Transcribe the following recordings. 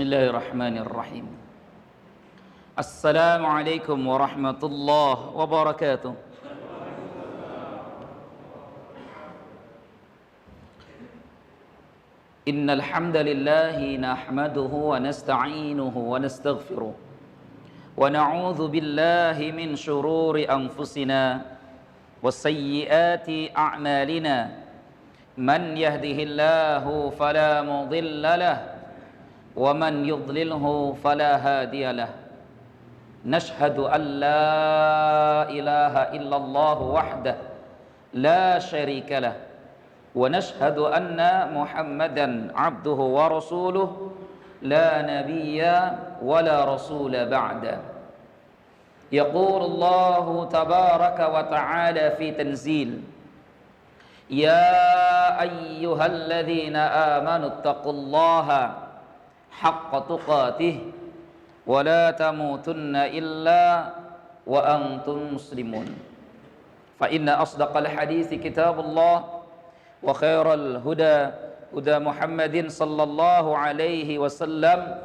Bismillahirrahmanirrahim. Assalamualaikum warahmatullahi wabarakatuh. Innal hamdalillahi nahmaduhu wa nasta'inuhu wa nastaghfiruh wa na'udzu billahi min shururi anfusina wa sayyiati a'malina. Man yahdihillahu fala mudilla lahu wa man yudlilhu fala hadiya lahu. Nashhadu an la ilaha illallah wahdahu la syarika lahu wa nashhadu anna Muhammadan abduhu wa rasuluhu la nabiyya wa la rasula ba'da. Yaqulu Allah tabaraka wa ta'ala fi tanzil: Ya ayyuhalladzina amanu taqullaha haqqa tuqatih wa la tamutunna illa wa antum muslimun. Fa inna asdaqal hadithi kitabullah wa khairal huda huda Muhammadin sallallahu alaihi wasallam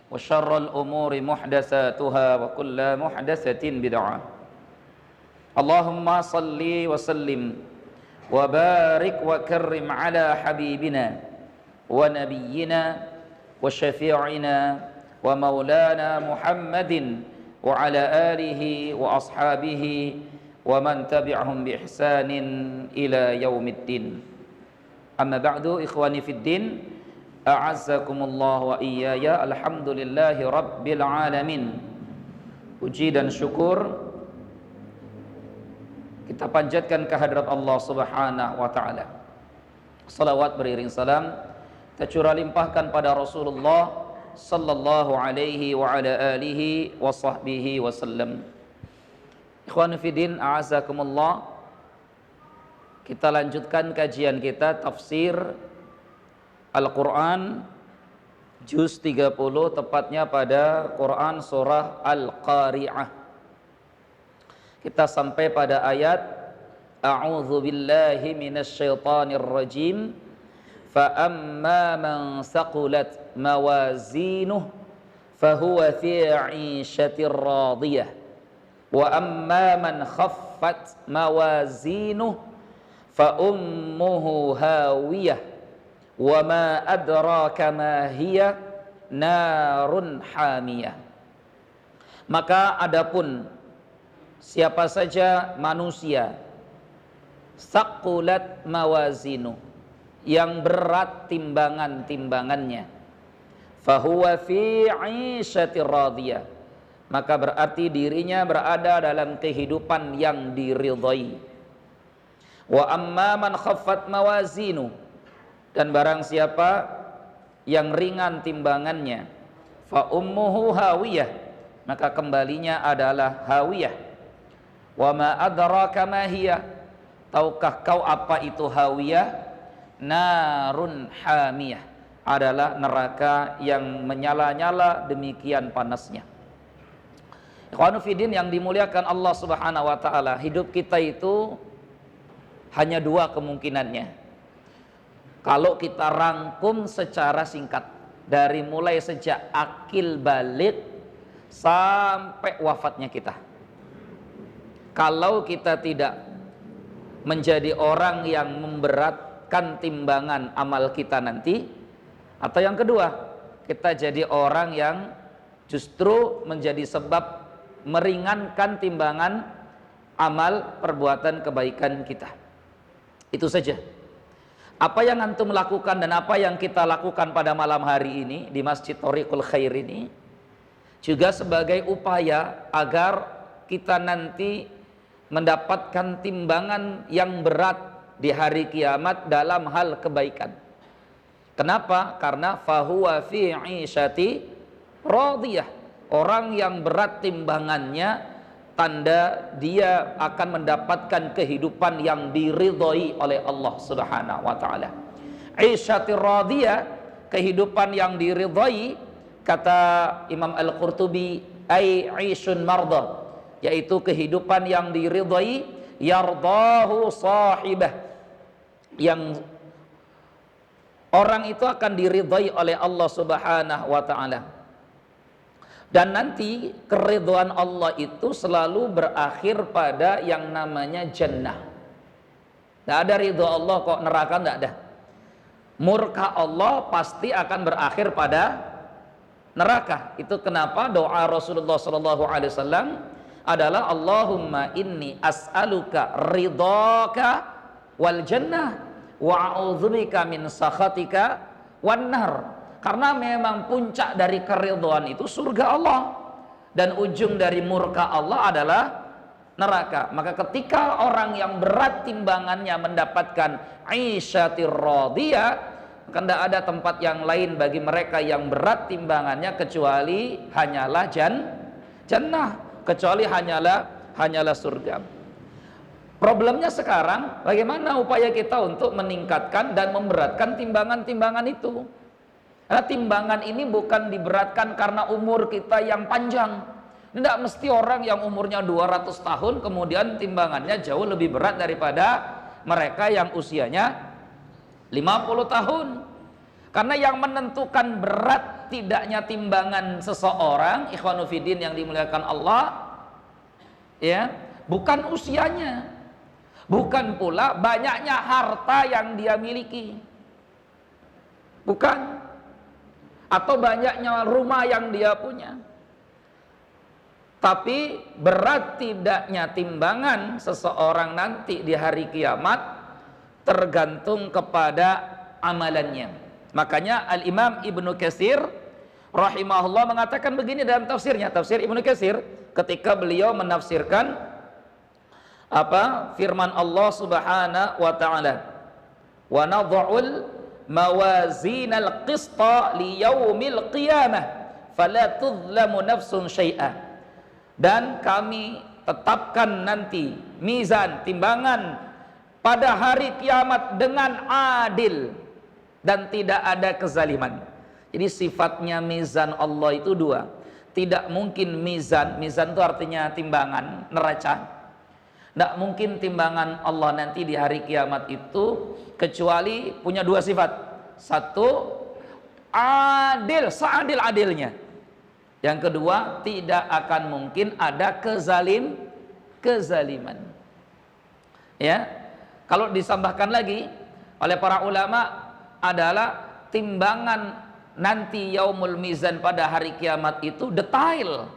wa syarral umuri muhdatsatuha wa kullu muhdatsatin bid'ah. Allahumma salli wa sallim wa barik wa karrim ala habibina wa nabiyyina wa syafi'ina wa maulana Muhammadin wa ala alihi wa ashabihi wa man tabi'ahum bi ihsanin ila yaumiddin. Amma ba'du, ikhwani fid din, a'azzakumullah wa iyaya. Alhamdulillahi rabbil alamin. Puji dan syukur kita panjatkan kehadirat Allah Subhanahu wa taala. Salawat beriring salam kita curah limpahkan pada Rasulullah sallallahu alaihi wa ala alihi wa sahbihi wasallam. Ikhwanu fiddin, a'azakumullah. Kita lanjutkan kajian kita tafsir Al-Quran juz 30, tepatnya pada Quran surah Al-Qari'ah. Kita sampai pada ayat A'udzu billahi minasyaitonir rajim. Fa amma man thaqulat mawazinuhu fahuwa fi 'ishatir radiyah wa amma man khaffat mawazinuhu fa ummuhu hawiyah wa ma adraka ma hiya narun hamiyah. Maka adapun siapa saja manusia thaqulat mawazinuhu, yang berat timbangan-timbangannya, fahuwa fi 'ishatir radiyah, maka berarti dirinya berada dalam kehidupan yang diridhai. Wa amma man khaffat mawazinu, dan barang siapa yang ringan timbangannya, fa ummuhu hawiyah, maka kembalinya adalah hawiyah. Wa ma adraka ma hiya, tahukah kau apa itu hawiyah? Narun hamiyah, adalah neraka yang menyala-nyala demikian panasnya. Ikhwanu fiddin yang dimuliakan Allah Subhanahu wa taala, hidup kita itu hanya dua kemungkinannya. Kalau kita rangkum secara singkat, dari mulai sejak akil balik sampai wafatnya kita. Kalau kita tidak menjadi orang yang memberatkan timbangan amal kita nanti, atau yang kedua, kita jadi orang yang justru menjadi sebab meringankan timbangan amal perbuatan kebaikan kita. Itu saja. Apa yang antum lakukan dan apa yang kita lakukan pada malam hari ini di Masjid Thoriqul Khair ini juga sebagai upaya agar kita nanti mendapatkan timbangan yang berat di hari kiamat dalam hal kebaikan. Kenapa? Karena fahuwa fi 'ishati radiyah, orang yang berat timbangannya, tanda dia akan mendapatkan kehidupan yang diridhai oleh Allah Subhanahu wa taala. 'Ishatir radiyah, kehidupan yang diridhai, kata Imam Al-Qurtubi, ai 'ishun mardah, yaitu kehidupan yang diridhai, yardahu sahibah, yang orang itu akan diridhai oleh Allah Subhanahu wa taala. Dan nanti keridhaan Allah itu selalu berakhir pada yang namanya jannah. Tidak ada ridho Allah kok neraka, tidak ada. Murka Allah pasti akan berakhir pada neraka. Itu kenapa doa Rasulullah SAW adalah Allahumma inni as'aluka ridhaka wal jannah wa a'udzubika min sakhatika wan nar. Karena memang puncak dari keridhaan itu surga Allah, dan ujung dari murka Allah adalah neraka. Maka ketika orang yang berat timbangannya mendapatkan aisyatir radiyah, maka tidak ada tempat yang lain bagi mereka yang berat timbangannya kecuali hanyalah jannah, kecuali hanyalah surga. Problemnya sekarang, bagaimana upaya kita untuk meningkatkan dan memberatkan timbangan-timbangan itu? Karena timbangan ini bukan diberatkan karena umur kita yang panjang. Tidak mesti orang yang umurnya 200 tahun kemudian timbangannya jauh lebih berat daripada mereka yang usianya 50 tahun. Karena yang menentukan berat tidaknya timbangan seseorang, ikhwanu fiddin yang dimuliakan Allah, ya, bukan usianya, bukan pula banyaknya harta yang dia miliki, bukan, atau banyaknya rumah yang dia punya. Tapi berat tidaknya timbangan seseorang nanti di hari kiamat tergantung kepada amalannya. Makanya Al-Imam Ibnu Katsir rahimahullah mengatakan begini dalam tafsirnya, tafsir Ibnu Katsir, ketika beliau menafsirkan firman Allah Subhanahu wa taala, wa nadha'ul mawazinal qista liyaumil qiyamah fala tuzlamu nafsun syai'a. Dan kami tetapkan nanti mizan, timbangan pada hari kiamat dengan adil dan tidak ada kezaliman. Jadi sifatnya mizan Allah itu dua. Tidak mungkin mizan itu artinya timbangan, neraca. Tidak mungkin timbangan Allah nanti di hari kiamat itu kecuali punya dua sifat. Satu, adil, seadil-adilnya. Yang kedua, tidak akan mungkin ada kezaliman. Ya, kalau disambahkan lagi oleh para ulama adalah timbangan nanti yaumul mizan pada hari kiamat itu detail,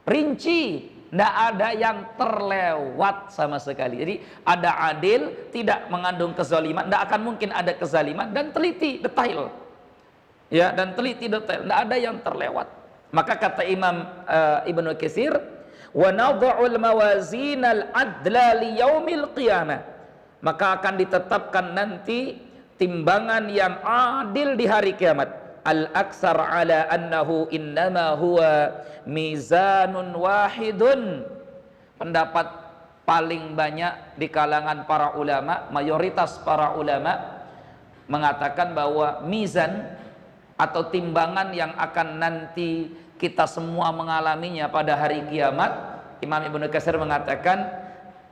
rinci. Tidak ada yang terlewat sama sekali. Jadi ada adil, tidak mengandung kezaliman, tidak akan mungkin ada kezaliman, dan teliti, detail. Ya, dan teliti, detail, tidak ada yang terlewat. Maka kata Imam Ibnu Katsir, wa nadha'ul mawazinal adla li yaumil qiyamah. Maka akan ditetapkan nanti timbangan yang adil di hari kiamat. Al-aksar ala annahu innama huwa mizanun wahidun. Pendapat paling banyak di kalangan para ulama, mayoritas para ulama mengatakan bahwa mizan atau timbangan yang akan nanti kita semua mengalaminya pada hari kiamat, Imam Ibnu Katsir mengatakan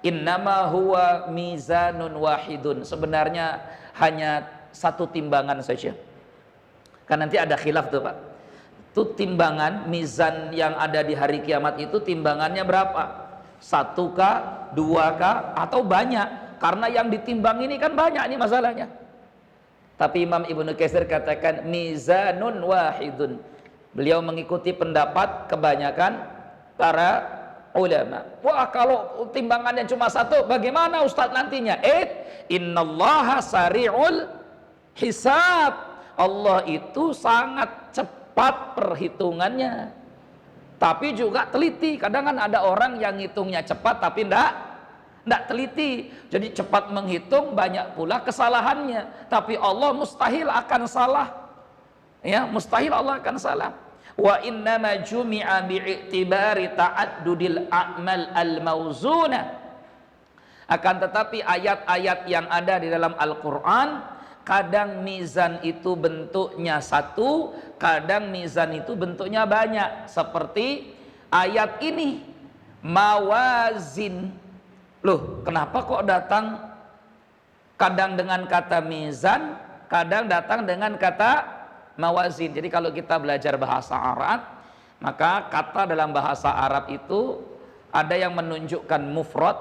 innama huwa mizanun wahidun. Sebenarnya hanya satu timbangan saja. Kan nanti ada khilaf tuh Pak. Itu timbangan mizan yang ada di hari kiamat itu timbangannya berapa? 1K, 2K, atau banyak? Karena yang ditimbang ini kan banyak nih masalahnya. Tapi Imam Ibnu Katsir katakan mizanun wahidun. Beliau mengikuti pendapat kebanyakan para ulama. Wah, kalau timbangannya cuma satu, bagaimana Ustadz nantinya? Innallaha sari'ul hisab. Allah itu sangat cepat perhitungannya, tapi juga teliti. Kadang kan ada orang yang ngitungnya cepat tapi tidak teliti. Jadi cepat menghitung, banyak pula kesalahannya. Tapi Allah mustahil akan salah. Ya, mustahil Allah akan salah. Wa innama jumi'a bi'tibari ta'addudil a'mal al-mawzuna. Akan tetapi ayat-ayat yang ada di dalam Al-Quran, kadang mizan itu bentuknya satu, kadang mizan itu bentuknya banyak. Seperti ayat ini, mawazin. Loh, kenapa kok datang kadang dengan kata mizan, kadang datang dengan kata mawazin. Jadi kalau kita belajar bahasa Arab, maka kata dalam bahasa Arab itu ada yang menunjukkan mufrad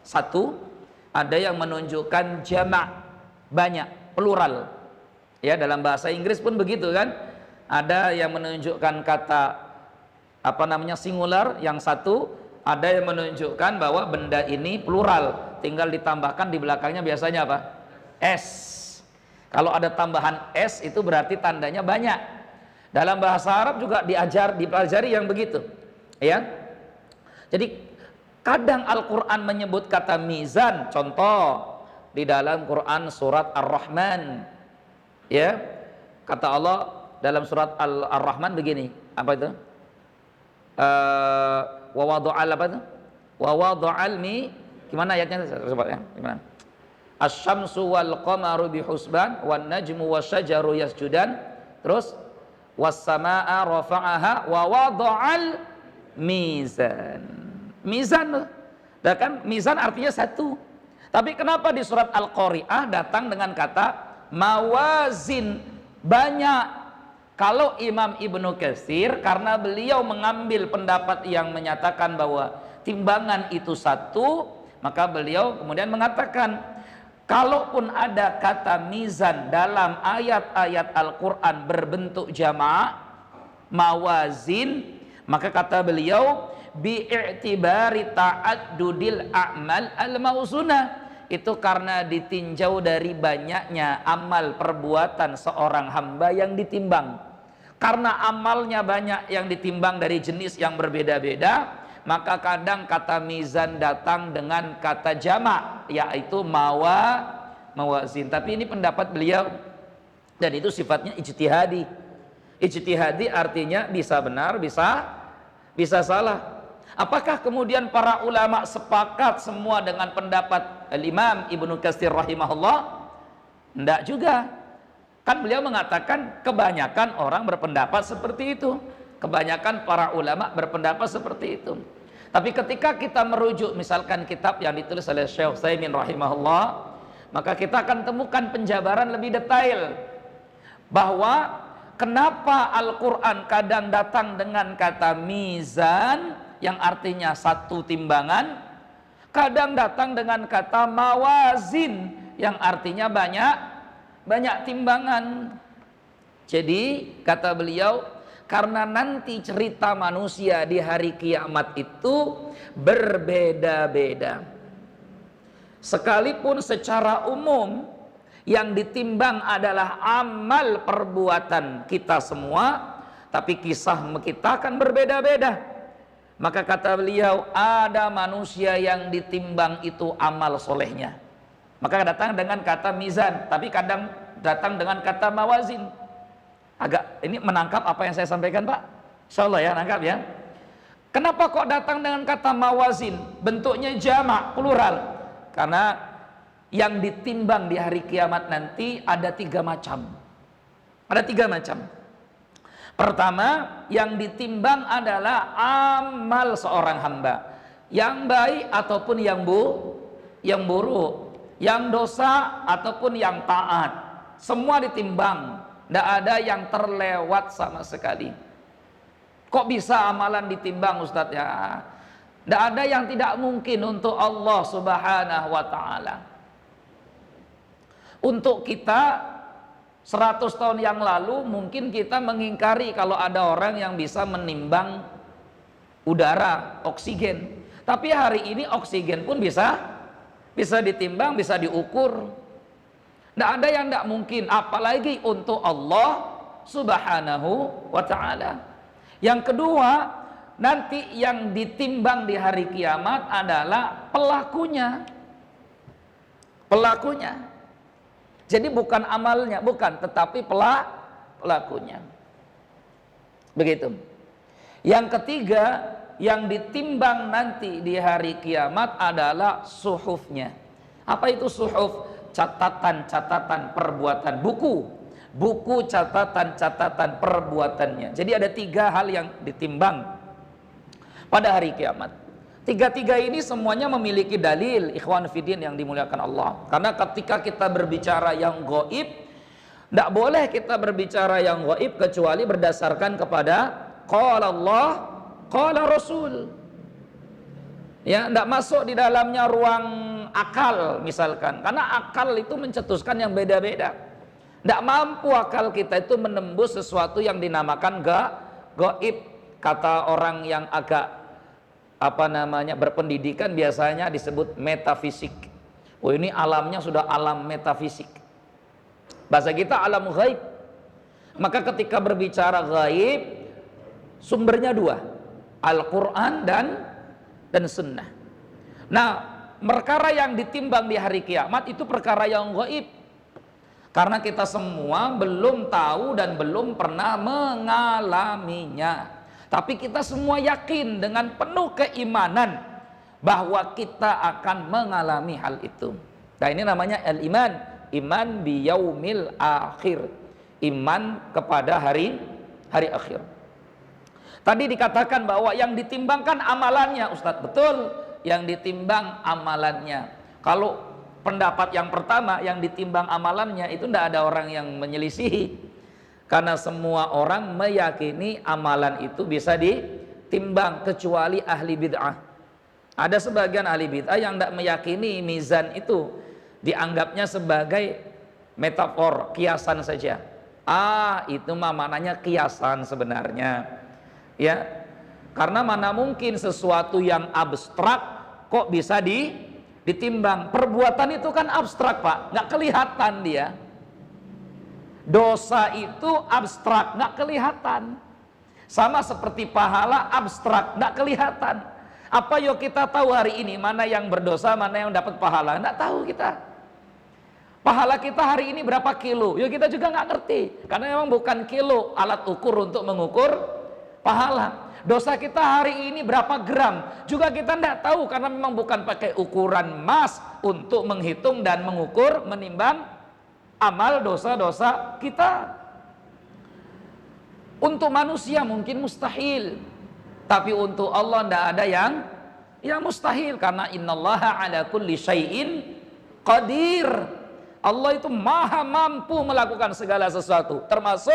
satu, ada yang menunjukkan jamak banyak, plural. Ya, dalam bahasa Inggris pun begitu kan? Ada yang menunjukkan kata singular yang satu, ada yang menunjukkan bahwa benda ini plural, tinggal ditambahkan di belakangnya biasanya apa? S. Kalau ada tambahan S itu berarti tandanya banyak. Dalam bahasa Arab juga dipelajari yang begitu. Ya. Jadi kadang Al-Qur'an menyebut kata mizan, contoh di dalam Quran surat Ar-Rahman. Ya. Kata Allah dalam surat Ar-Rahman begini, apa itu? Wa wada'al apa itu? Wa wada'al gimana ayatnya? Coba ya, gimana? Asy-syamsu wal qamaru bihusban wan najmu wasyajaru yasjudan. Terus was-samaa'a rafa'aha wa wada'al mizan. Mizan. Dan kan mizan artinya satu. Tapi kenapa di surat Al-Qari'ah datang dengan kata mawazin, banyak? Kalau Imam Ibnu Katsir, karena beliau mengambil pendapat yang menyatakan bahwa timbangan itu satu, maka beliau kemudian mengatakan, kalaupun ada kata mizan dalam ayat-ayat Al-Quran berbentuk jama' mawazin, maka kata beliau bi'i'tibari ta'addudil a'mal al-mauzunah, itu karena ditinjau dari banyaknya amal perbuatan seorang hamba yang ditimbang. Karena amalnya banyak yang ditimbang dari jenis yang berbeda-beda, maka kadang kata mizan datang dengan kata jamak, yaitu mawazin. Tapi ini pendapat beliau dan itu sifatnya ijtihadi. Ijtihadi artinya bisa benar, bisa salah. Apakah kemudian para ulama sepakat semua dengan pendapat Imam Ibnu Katsir rahimahullah? Enggak juga. Kan beliau mengatakan kebanyakan orang berpendapat seperti itu. Kebanyakan para ulama berpendapat seperti itu. Tapi ketika kita merujuk misalkan kitab yang ditulis oleh Syekh Utsaimin rahimahullah, maka kita akan temukan penjabaran lebih detail bahwa kenapa Al-Quran kadang datang dengan kata mizan yang artinya satu timbangan, kadang datang dengan kata mawazin yang artinya banyak timbangan. Jadi kata beliau, karena nanti cerita manusia di hari kiamat itu berbeda-beda. Sekalipun secara umum yang ditimbang adalah amal perbuatan kita semua, tapi kisah kita akan berbeda-beda. Maka kata beliau, ada manusia yang ditimbang itu amal solehnya, maka datang dengan kata mizan, tapi kadang datang dengan kata mawazin. Agak ini menangkap apa yang saya sampaikan, Pak? Insyaallah ya, nangkap ya. Kenapa kok datang dengan kata mawazin? Bentuknya jamak, plural. Karena yang ditimbang di hari kiamat nanti ada 3 macam. Ada 3 macam. Pertama, yang ditimbang adalah amal seorang hamba, yang baik ataupun yang buruk, yang dosa ataupun yang taat, semua ditimbang. Tidak ada yang terlewat sama sekali. Kok bisa amalan ditimbang, Ustadz? Ya, tidak ada yang tidak mungkin untuk Allah Subhanahu wa ta'ala. Untuk kita 100 tahun yang lalu mungkin kita mengingkari kalau ada orang yang bisa menimbang udara, oksigen. Tapi hari ini oksigen pun bisa ditimbang, bisa diukur. Tidak ada yang tidak mungkin, apalagi untuk Allah Subhanahu wa ta'ala. Yang kedua, nanti yang ditimbang di hari kiamat adalah pelakunya. Jadi bukan amalnya, tetapi pelakunya. Begitu. Yang ketiga, yang ditimbang nanti di hari kiamat adalah suhufnya. Apa itu suhuf? Catatan-catatan perbuatan, buku catatan-catatan perbuatannya. Jadi ada 3 hal yang ditimbang pada hari kiamat. 3 ini semuanya memiliki dalil, ikhwan fillah yang dimuliakan Allah. Karena ketika kita berbicara yang gaib, Tidak boleh kita berbicara yang gaib kecuali berdasarkan kepada qala Allah, qala Rasul. Ya, tidak masuk di dalamnya ruang akal misalkan. Karena akal itu mencetuskan yang beda-beda. Tidak mampu akal kita itu menembus sesuatu yang dinamakan gaib. Kata orang yang agak berpendidikan biasanya disebut metafisik. Oh, ini alamnya sudah alam metafisik. Bahasa kita alam ghaib. Maka ketika berbicara ghaib, sumbernya dua, Al-Quran dan Sunnah. Nah, perkara yang ditimbang di hari kiamat itu perkara yang ghaib. Karena kita semua belum tahu dan belum pernah mengalaminya. Tapi kita semua yakin dengan penuh keimanan bahwa kita akan mengalami hal itu. Nah, ini namanya al-iman. Iman biyaumil akhir, iman kepada hari akhir. Tadi dikatakan bahwa yang ditimbangkan amalannya, Ustadz, betul, yang ditimbang amalannya. Kalau pendapat yang pertama, yang ditimbang amalannya, itu tidak ada orang yang menyelisihi, karena semua orang meyakini amalan itu bisa ditimbang kecuali ahli bid'ah. Ada sebagian ahli bid'ah yang tidak meyakini mizan itu, dianggapnya sebagai metafor, kiasan saja. Itu mah mananya kiasan sebenarnya. Ya. Karena mana mungkin sesuatu yang abstrak kok bisa ditimbang. Perbuatan itu kan abstrak, Pak, nggak kelihatan dia. Dosa itu abstrak, nggak kelihatan. Sama seperti pahala abstrak, nggak kelihatan. Apa yuk kita tahu hari ini mana yang berdosa, mana yang dapat pahala? Nggak tahu kita. Pahala kita hari ini berapa kilo? Ya kita juga nggak ngerti. Karena memang bukan kilo alat ukur untuk mengukur pahala. Dosa kita hari ini berapa gram? Juga kita nggak tahu karena memang bukan pakai ukuran mas untuk menghitung dan mengukur, menimbang amal dosa-dosa kita. Untuk manusia mungkin mustahil. Tapi untuk Allah tidak ada yang mustahil. Karena innallaha ala kulli syai'in qadir. Allah itu maha mampu melakukan segala sesuatu, termasuk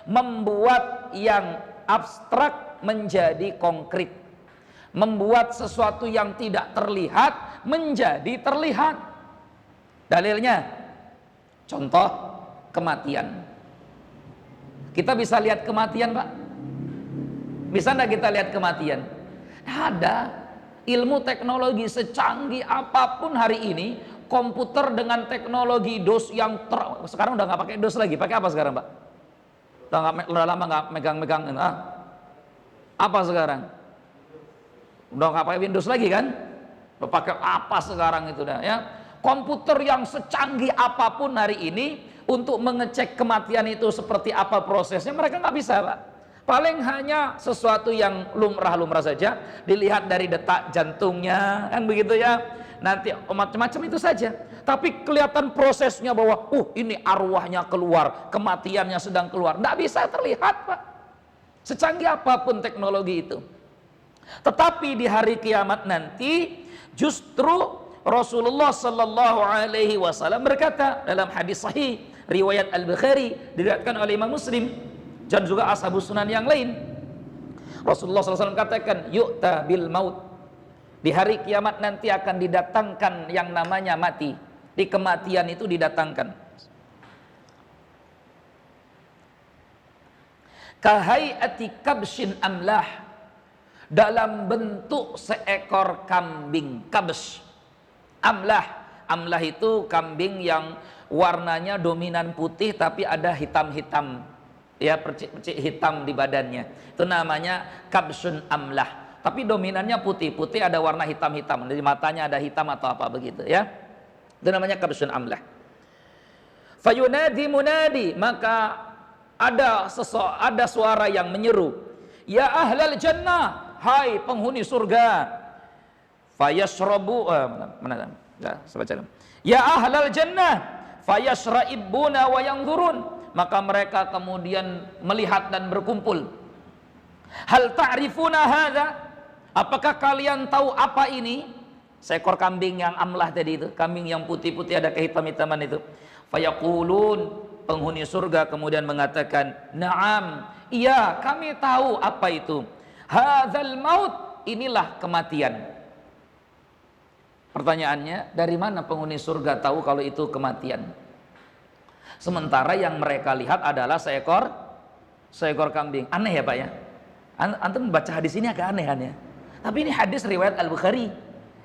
membuat yang abstrak menjadi konkret, membuat sesuatu yang tidak terlihat menjadi terlihat. Dalilnya, contoh kematian. Kita bisa lihat kematian, Pak? Bisa enggak kita lihat kematian? Ada. Ilmu teknologi secanggih apapun hari ini, komputer dengan teknologi DOS yang sekarang udah nggak pakai DOS lagi, pakai apa sekarang, Pak? Udah lama nggak megang-megang apa sekarang? Udah nggak pakai Windows lagi kan? Udah pakai apa sekarang itu dah ya? Komputer yang secanggih apapun hari ini untuk mengecek kematian itu seperti apa prosesnya mereka nggak bisa, Pak. Paling hanya sesuatu yang lumrah-lumrah saja, dilihat dari detak jantungnya kan begitu ya. Nanti macam-macam itu saja. Tapi kelihatan prosesnya bahwa ini arwahnya keluar, kematiannya sedang keluar. Tidak bisa terlihat, Pak. Secanggih apapun teknologi itu. Tetapi di hari kiamat nanti justru Rasulullah sallallahu alaihi wasallam berkata dalam hadis sahih riwayat Al-Bukhari, diriwayatkan oleh Imam Muslim dan juga ashabus sunan yang lain. Rasulullah sallallahu alaihi wasallam katakan, "Yu'ta bil maut." Di hari kiamat nanti akan didatangkan yang namanya mati. Di kematian itu didatangkan. Kahayati kabshin amlah, dalam bentuk seekor kambing. Kabsh, amlah. Amlah itu kambing yang warnanya dominan putih tapi ada hitam-hitam, ya, percik-percik hitam di badannya. Itu namanya kabshun amlah. Tapi dominannya putih ada warna hitam-hitam, di matanya ada hitam atau apa begitu ya. Itu namanya kabshun amlah. Fayunadi munadi, maka ada suara yang menyeru, ya ahlal jannah, hai penghuni surga. Fayashrabu ya ahlal jannah fayashra'ibuna wa yanzurun, maka mereka kemudian melihat dan berkumpul. Hal ta'rifuna hadza, apakah kalian tahu apa ini? Seekor kambing yang amlah tadi itu, kambing yang putih-putih ada kehitam-hitaman itu. Fayaqulun, penghuni surga kemudian mengatakan, "Na'am, iya kami tahu apa itu. Hadzal maut, inilah kematian." Pertanyaannya, dari mana penghuni surga tahu kalau itu kematian? Sementara yang mereka lihat adalah seekor kambing. Aneh ya Pak ya? Antum baca hadis ini agak aneh ya. Tapi ini hadis riwayat Al-Bukhari.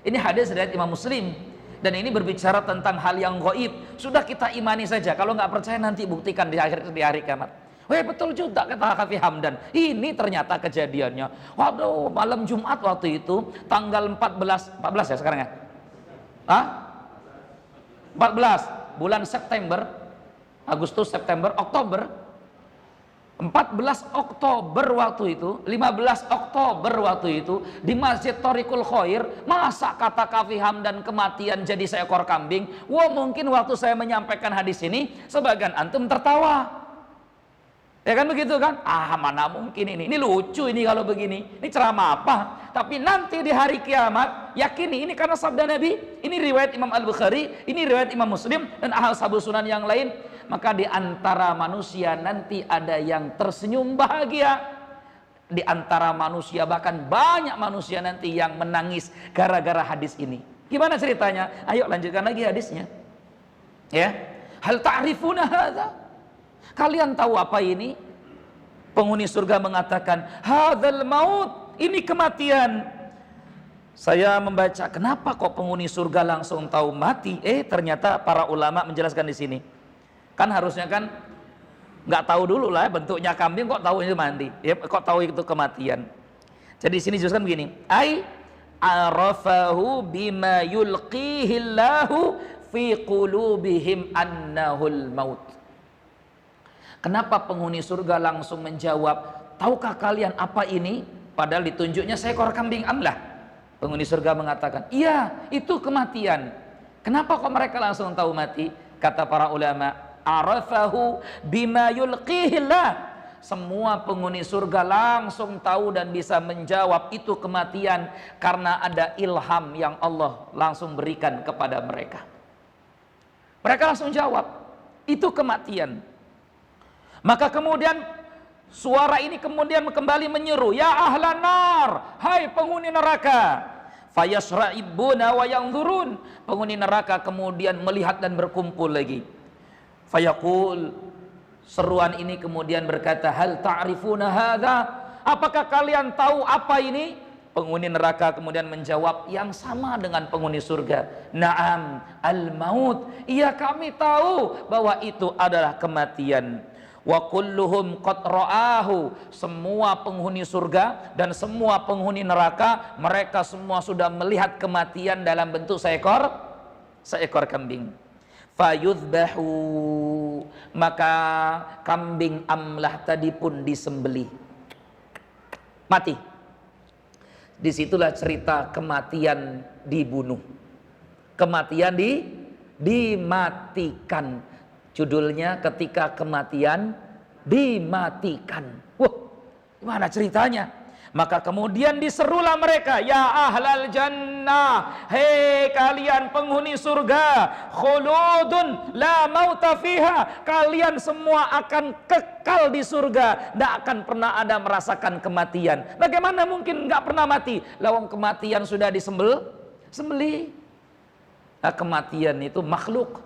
Ini hadis riwayat Imam Muslim. Dan ini berbicara tentang hal yang gaib. Sudah kita imani saja. Kalau nggak percaya nanti buktikan di hari kiamat. Wah betul juga kata Kafi Hamdan. Ini ternyata kejadiannya. Waduh, malam Jumat waktu itu tanggal 14 ya sekarang ya? Hah? 14 bulan September, Agustus, September, Oktober. 14 Oktober waktu itu, 15 Oktober waktu itu di Masjid Thoriqul Khair, masa kata Kafi Hamdan kematian jadi seekor kambing? Wah, mungkin waktu saya menyampaikan hadis ini sebagian antum tertawa. Ya kan begitu kan? Ah, mana mungkin ini lucu ini kalau begini. Ini ceramah apa? Tapi nanti di hari kiamat, yakini ini karena sabda Nabi, ini riwayat Imam Al-Bukhari, ini riwayat Imam Muslim dan ashabus sunan yang lain. Maka di antara manusia nanti ada yang tersenyum bahagia. Di antara manusia, bahkan banyak manusia nanti yang menangis gara-gara hadis ini. Gimana ceritanya? Ayo lanjutkan lagi hadisnya. Ya. Hal ta'rifuna hadza? Kalian tahu apa ini? Penghuni surga mengatakan, hadzal maut, ini kematian. Saya membaca, kenapa kok penghuni surga langsung tahu mati? Ternyata para ulama menjelaskan di sini. Kan harusnya kan nggak tahu dulu lah bentuknya kambing, kok tahu itu mati, ya, kok tahu itu kematian. Jadi di sini jelaskan begini, ai arafahu bima yulqihillahu fi qulubihim annahul maut. Kenapa penghuni surga langsung menjawab, tahukah kalian apa ini? Padahal ditunjuknya seekor kambing amlah. Penghuni surga mengatakan, iya itu kematian. Kenapa kok mereka langsung tahu mati? Kata para ulama, arafahu bima yulqihillah. Semua penghuni surga langsung tahu dan bisa menjawab itu kematian karena ada ilham yang Allah langsung berikan kepada mereka. Mereka langsung jawab, itu kematian. Maka kemudian suara ini kemudian kembali menyeru, ya ahlan nar, hai penghuni neraka. Fayasra'ibuna wa yanzurun. Penghuni neraka kemudian melihat dan berkumpul lagi. Fayaqul, seruan ini kemudian berkata, hal ta'rifuna hadza? Apakah kalian tahu apa ini? Penghuni neraka kemudian menjawab yang sama dengan penghuni surga. Naam, al-maut. Iya kami tahu bahwa itu adalah kematian. Wa kulluhum qad ra'ahu. Semua penghuni surga dan semua penghuni neraka, mereka semua sudah melihat kematian dalam bentuk seekor kambing. Fayudbahu, maka kambing amlah tadi pun disembelih, mati. Disitulah cerita kematian dibunuh, kematian dimatikan. Judulnya ketika kematian dimatikan. Wah, gimana ceritanya? Maka kemudian diserulah mereka, ya ahlal jannah, hei kalian penghuni surga, khuludun la mauta fiha, kalian semua akan kekal di surga, tidak akan pernah ada merasakan kematian. Bagaimana mungkin nggak pernah mati? Lawang kematian sudah sembelih. Nah, kematian itu makhluk.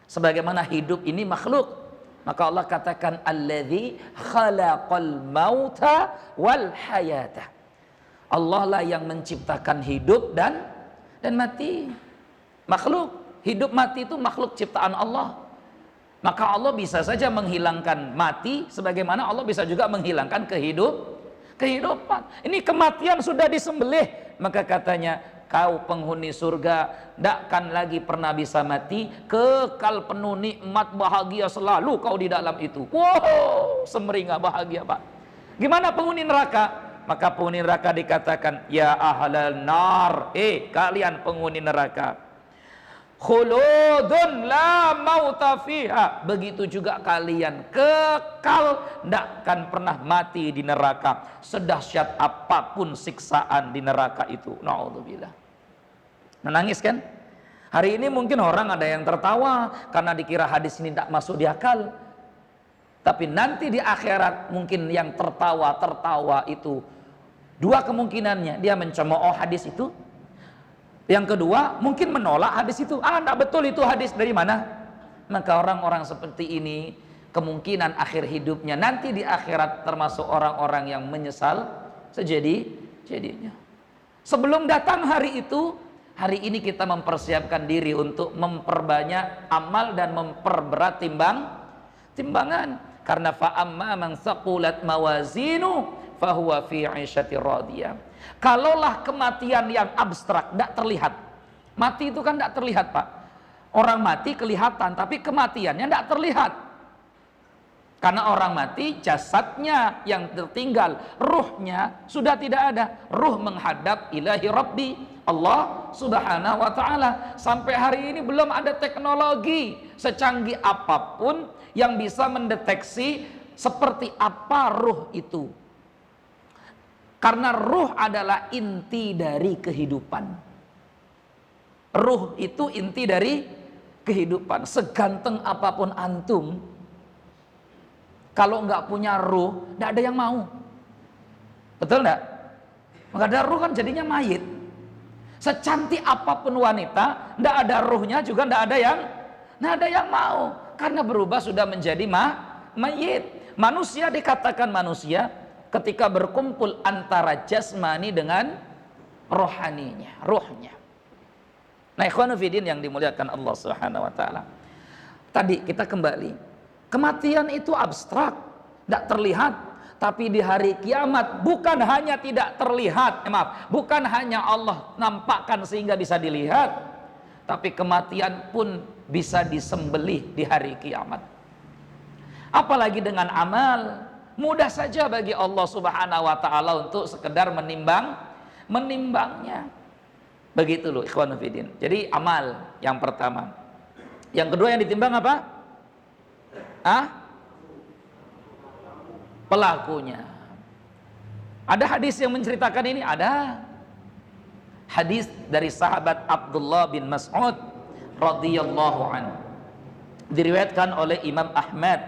Sebagaimana hidup ini makhluk. Maka Allah katakan alladzi khalaqal mauta wal hayata. Allah lah yang menciptakan hidup dan mati. Makhluk, hidup mati itu makhluk ciptaan Allah. Maka Allah bisa saja menghilangkan mati sebagaimana Allah bisa juga menghilangkan kehidupan. Ini kematian sudah disembelih, maka katanya kau penghuni surga tidak akan lagi pernah bisa mati, kekal penuh nikmat bahagia selalu kau di dalam itu. Wow, semeringah bahagia Pak. Gimana penghuni neraka? Maka penghuni neraka dikatakan, ya ahlal nar, kalian penghuni neraka, khuludun la mauta fiha. Begitu juga kalian kekal, tidak akan pernah mati di neraka, sedahsyat apapun siksaan di neraka itu. Na'udzubillah. Menangis kan? Hari ini mungkin orang ada yang tertawa karena dikira hadis ini tidak masuk di akal. Tapi nanti di akhirat mungkin yang tertawa itu dua kemungkinannya. Dia mencemooh hadis itu. Yang kedua mungkin menolak hadis itu. Tidak betul itu hadis, dari mana? Maka orang-orang seperti ini kemungkinan akhir hidupnya nanti di akhirat termasuk orang-orang yang menyesal sejadinya. Sebelum datang hari itu, hari ini kita mempersiapkan diri untuk memperbanyak amal dan memperberat timbangan. Karena fa'amma man saqulat mawazinu fahuwa fi 'isyatir radiyah. Kalaulah kematian yang abstrak, tidak terlihat. Mati itu kan tidak terlihat, Pak. Orang mati kelihatan, tapi kematiannya tidak terlihat. Karena orang mati, jasadnya yang tertinggal, ruhnya sudah tidak ada. Ruh menghadap ilahi Rabbi, Allah subhanahu wa ta'ala. Sampai hari ini belum ada teknologi secanggih apapun yang bisa mendeteksi seperti apa ruh itu. Karena ruh adalah inti dari kehidupan. Ruh itu inti dari kehidupan. Seganteng apapun antum, kalau nggak punya ruh, nggak ada yang mau. Betul nggak? Maka ada ruh kan jadinya mayit. Secantik apapun wanita, nggak ada ruhnya juga nggak ada yang mau. Karena berubah sudah menjadi mayit. Manusia dikatakan manusia ketika berkumpul antara jasmani dengan rohaninya, ruhnya. Nah, ikhwanu fiddin yang dimuliakan Allah Subhanahu wa taala. Tadi kita kembali. Kematian itu abstrak, tidak terlihat, tapi di hari kiamat bukan hanya tidak terlihat, bukan hanya Allah nampakkan sehingga bisa dilihat, tapi kematian pun bisa disembelih di hari kiamat. Apalagi dengan amal, mudah saja bagi Allah Subhanahu wa taala untuk sekedar menimbangnya. Begitu loh ikhwanul fiddin. Jadi amal yang pertama. Yang kedua yang ditimbang apa? Pelakunya. Ada hadis yang menceritakan ini? Ada. Hadis dari sahabat Abdullah bin Mas'ud radhiyallahu anhu. Diriwayatkan oleh Imam Ahmad.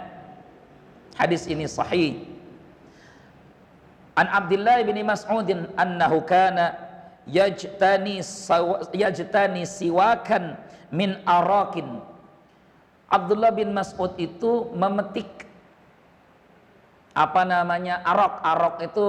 Hadis ini sahih. An Abdullah bin Mas'ud annahu kana yajtani siwakan min arakin. Abdullah bin Mas'ud itu memetik arok itu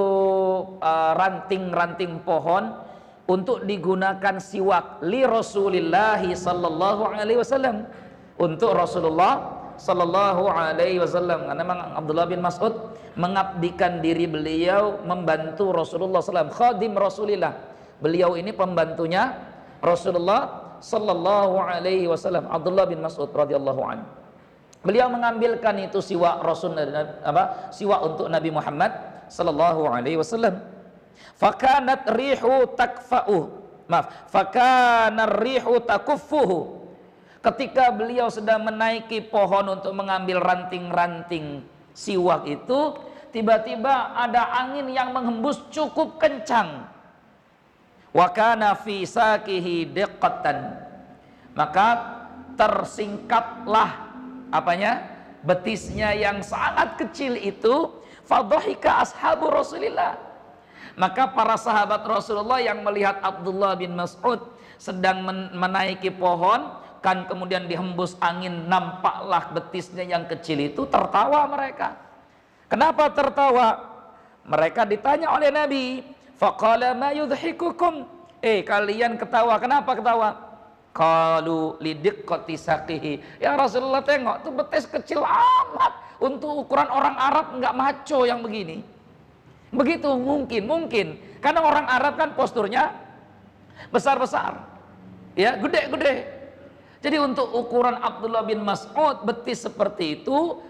ranting-ranting pohon untuk digunakan siwak li Rasulillah sallallahu alaihi wasallam, untuk Rasulullah sallallahu alaihi wasallam. Karena memang Abdullah bin Mas'ud mengabdikan diri beliau membantu Rasulullah sallallahu alaihi wasallam, khadim Rasulillah. Beliau ini pembantunya Rasulullah sallallahu alaihi wasallam, Abdullah bin Mas'ud radhiyallahu anhu. Beliau mengambilkan itu siwak siwak untuk Nabi Muhammad sallallahu alaihi wasallam. Fakanat rihu takuffuhu. Ketika beliau sedang menaiki pohon untuk mengambil ranting-ranting siwak itu, tiba-tiba ada angin yang menghembus cukup kencang. Wa kana fi saqihi diqqatan. Maka tersingkaplah betisnya yang sangat kecil itu. Fadhahika ashabu Rasulillah. Maka para sahabat Rasulullah yang melihat Abdullah bin Mas'ud sedang menaiki pohon, kan kemudian dihembus angin, nampaklah betisnya yang kecil itu, tertawa mereka. Kenapa tertawa? Mereka ditanya oleh Nabi, faqala ma yudhikukum? Kalian ketawa, kenapa ketawa? Qalu lidiqqati saqihi. Ya Rasulullah, tengok tuh betis kecil amat, untuk ukuran orang Arab enggak maco yang begini. Begitu mungkin karena orang Arab kan posturnya besar-besar, ya, gede-gede. Jadi untuk ukuran Abdullah bin Mas'ud betis seperti itu,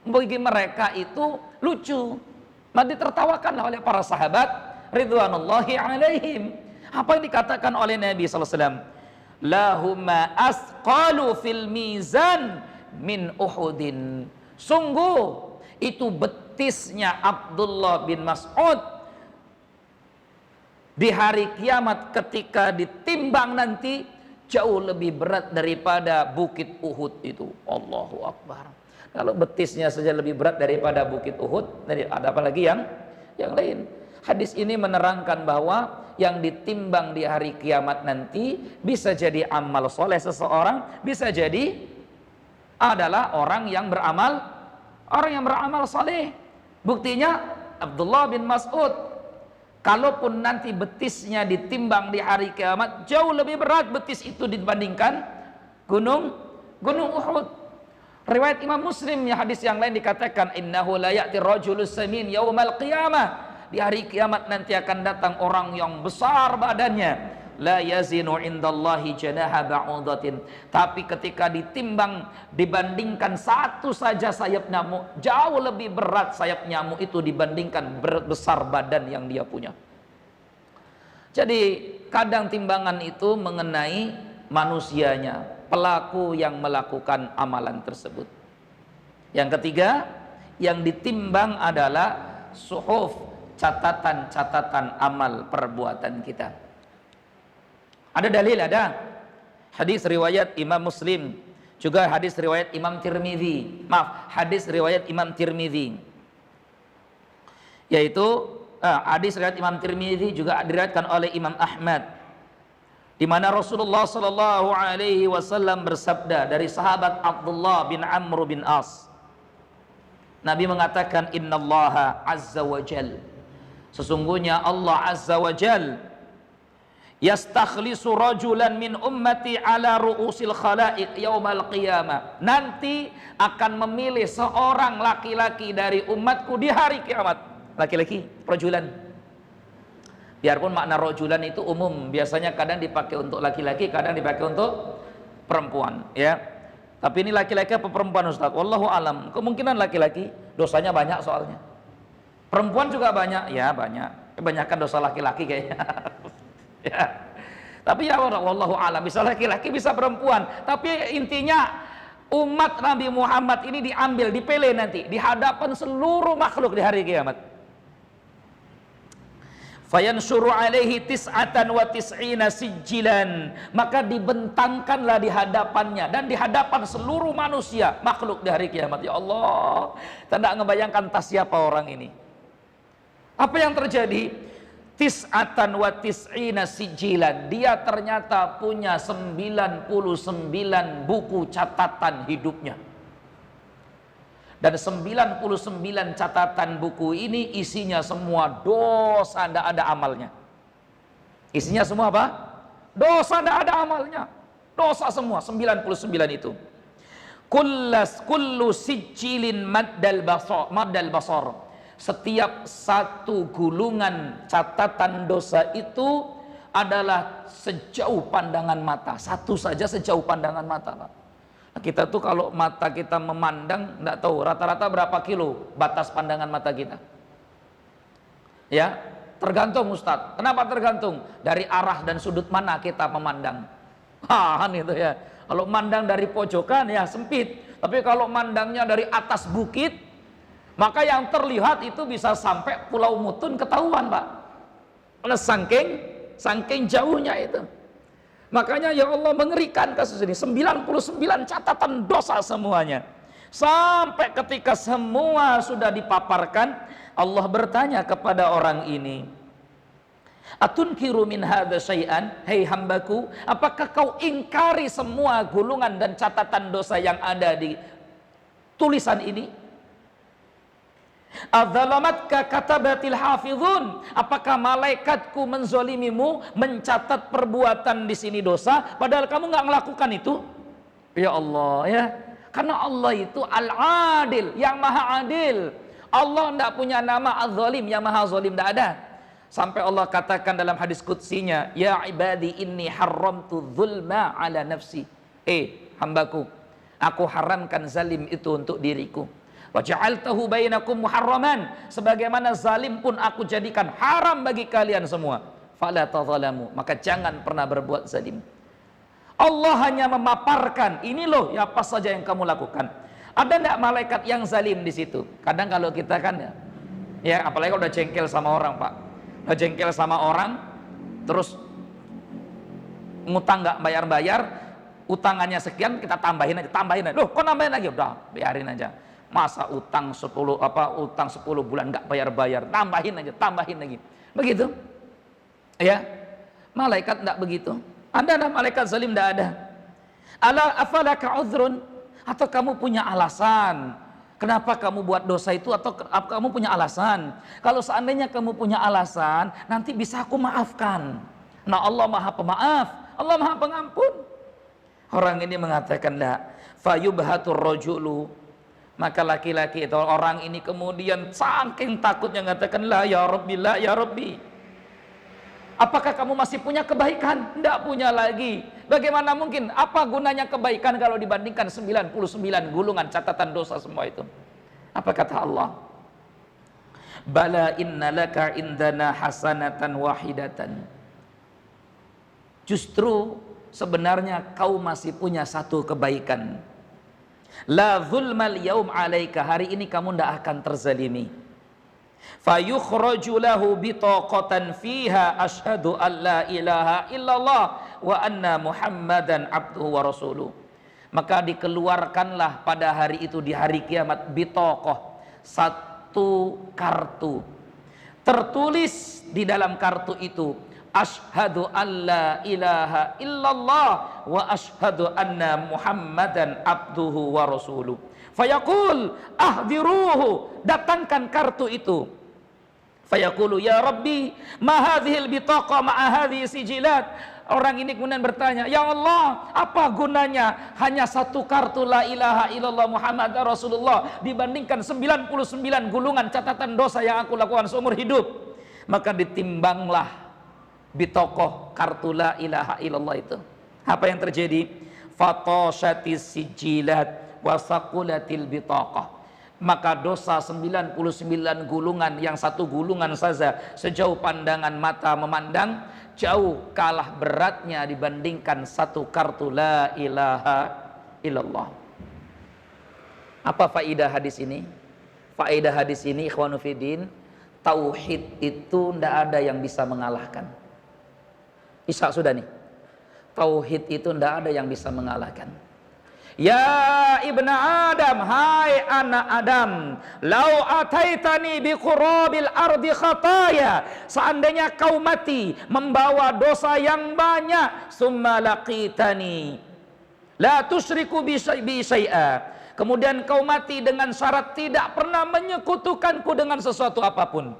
bagi mereka itu lucu. Maka ditertawakan oleh para sahabat ridwanullahi alaihim. Apa yang dikatakan oleh Nabi sallallahu alaihi wasallam? Lahumma asqalu fil mizan min Uhudin. Sungguh itu betisnya Abdullah bin Mas'ud di hari kiamat ketika ditimbang nanti jauh lebih berat daripada bukit Uhud itu. Allahu Akbar. Kalau betisnya saja lebih berat daripada bukit Uhud, ada apa lagi yang lain? Hadis ini menerangkan bahwa yang ditimbang di hari kiamat nanti bisa jadi amal soleh seseorang, bisa jadi adalah orang yang beramal soleh. Buktinya Abdullah bin Mas'ud, kalaupun nanti betisnya ditimbang di hari kiamat, jauh lebih berat betis itu dibandingkan gunung Uhud. Riwayat Imam Muslim, ya, hadis yang lain dikatakan innahu la ya'ti rajulus samin yaumal qiyamah. Di hari kiamat nanti akan datang orang yang besar badannya, la yazinu indallahi janaha ba'udatin. Tapi ketika ditimbang dibandingkan satu saja sayap nyamuk, jauh lebih berat sayap nyamuk itu dibandingkan besar badan yang dia punya. Jadi kadang timbangan itu mengenai manusianya, pelaku yang melakukan amalan tersebut. Yang ketiga, yang ditimbang adalah suhuf, catatan-catatan amal perbuatan kita. Ada dalil, ada hadis riwayat Imam Muslim, juga hadis riwayat Imam Tirmidzi. Hadis riwayat Imam Tirmidzi, yaitu hadis riwayat Imam Tirmidzi juga diriwayatkan oleh Imam Ahmad, di mana Rasulullah sallallahu alaihi wasallam bersabda dari sahabat Abdullah bin Amr bin As. Nabi mengatakan, innallaha azza wa jal, sesungguhnya Allah azza wa jal, yastakhlisu rajulan min ummati ala ru'usil khalaiq yaumal qiyamah, nanti akan memilih seorang laki-laki dari umatku di hari kiamat. Laki-laki, rajulan. Biarpun makna rajulan itu umum, biasanya kadang dipakai untuk laki-laki, kadang dipakai untuk perempuan, ya. Tapi ini laki-laki apa perempuan, Ustaz? Wallahu alam. Kemungkinan laki-laki, dosanya banyak soalnya. Perempuan juga banyak, ya banyak. Kebanyakan dosa laki-laki kayaknya. Ya. Tapi ya wallahu alam, bisa laki-laki bisa perempuan. Tapi intinya umat Nabi Muhammad ini diambil, dipilih nanti di hadapan seluruh makhluk di hari kiamat. Fayansyuru alaihi tis'atan wa tis'ina sijjilan, maka dibentangkanlah di hadapannya dan di hadapan seluruh manusia makhluk di hari kiamat. Ya Allah, tidak ngebayangkan tas siapa orang ini. Apa yang terjadi? Tis'atan wa tis'ina sijjilan, dia ternyata punya 99 buku catatan hidupnya. Dan 99 catatan buku ini isinya semua dosa, tidak ada amalnya. Isinya semua apa? Dosa, tidak ada amalnya. Dosa semua, 99 itu. Kullu sijilin maddal basar. Setiap satu gulungan catatan dosa itu adalah sejauh pandangan mata. Satu saja sejauh pandangan mata, Pak. Kita tuh kalau mata kita memandang, enggak tahu rata-rata berapa kilo batas pandangan mata kita. Ya, tergantung Ustadz. Kenapa tergantung? Dari arah dan sudut mana kita memandang. Itu ya. Kalau mandang dari pojokan ya sempit. Tapi kalau mandangnya dari atas bukit, maka yang terlihat itu bisa sampai Pulau Mutun ketahuan, Pak. Oleh saking jauhnya itu. Makanya ya Allah mengerikan kasus ini. 99 catatan dosa semuanya. Sampai ketika semua sudah dipaparkan, Allah bertanya kepada orang ini, atunkiru min hadza syai'an, hei hambaku, apakah kau ingkari semua gulungan dan catatan dosa yang ada di tulisan ini? Adzalamatka katabatil hafizun, apakah malaikatku menzolimimu, mencatat perbuatan di sini dosa, padahal kamu nggak melakukan itu? Ya Allah, ya, karena Allah itu al-adil, yang maha adil. Allah tidak punya nama az-zalim, yang maha zalim tidak ada. Sampai Allah katakan dalam hadis qudsinya, ya ibadi inni haramtu dzulma ala nafsi. Hambaku, aku haramkan zalim itu untuk diriku. Wa ja'altahu bainakum muharraman, sebagaimana zalim pun aku jadikan haram bagi kalian semua. Fala tadzalamu, maka jangan pernah berbuat zalim. Allah hanya memaparkan, ini loh ya apa saja yang kamu lakukan. Ada enggak malaikat yang zalim di situ? Kadang kalau kita kan ya apalagi kalau udah jengkel sama orang, Pak. Udah jengkel sama orang terus ngutang nggak bayar-bayar, utangannya sekian kita tambahin aja. Loh, kok nambahin lagi? Udah, biarin aja. Masa utang 10 bulan nggak bayar-bayar, tambahin lagi. Begitu. Ya. Malaikat enggak begitu. Ada malaikat zalim, enggak ada. Ala afalaka uzrun, atau kamu punya alasan kenapa kamu buat dosa itu, atau kamu punya alasan? Kalau seandainya kamu punya alasan, nanti bisa aku maafkan. Nah, Allah Maha Pemaaf, Allah Maha Pengampun. Orang ini mengatakan enggak. Fayubhatur rajulu, maka laki-laki itu, orang ini kemudian saking takutnya mengatakan, la ya Rabbi, la ya Rabbi. Apakah kamu masih punya kebaikan? Tidak punya lagi. Bagaimana mungkin? Apa gunanya kebaikan kalau dibandingkan 99 gulungan catatan dosa semua itu? Apa kata Allah? Bala inna laka indana hasanatan wahidatan. Justru sebenarnya kau masih punya satu kebaikan. La zulmal yaum alaika, hari ini kamu tidak akan terzalimi. Fayukhraju lahu bitaqatan fiha asyhadu an la ilaha illallah wa anna muhammadan abduhu wa rasuluh. Maka dikeluarkanlah pada hari itu, di hari kiamat, bitaqah, satu kartu. Tertulis di dalam kartu itu, asyhadu an la ilaha illallah wa asyhadu anna muhammadan abduhu wa rasuluh. Fayaqul ahdiruhu, datangkan kartu itu. Fayaqulu ya Rabbi ma hadhil bitaqa ma'a hadhihi sijilat. Orang ini kemudian bertanya, ya Allah, apa gunanya hanya satu kartu la ilaha illallah Muhammad Rasulullah dibandingkan 99 gulungan catatan dosa yang aku lakukan seumur hidup? Maka ditimbanglah bitokoh kartu la ilaha illallah itu. Apa yang terjadi? Fatoshatis sijilat wasaqulatil bitaqah. Maka dosa 99 gulungan, yang satu gulungan saja sejauh pandangan mata memandang, jauh kalah beratnya dibandingkan satu kartu la ilaha illallah. Apa faidah hadis ini? Faidah hadis ini, ikhwanu fiddin, tauhid itu tidak ada yang bisa mengalahkan. Isya sudah nih. Tauhid itu tidak ada yang bisa mengalahkan. Ya ibna Adam, hai anak Adam, lau ataitani biqurabil ardi khataya, seandainya kau mati membawa dosa yang banyak, summa laqitani la tusyriku bi syai'a, kemudian kau mati dengan syarat tidak pernah menyekutukanku dengan sesuatu apapun.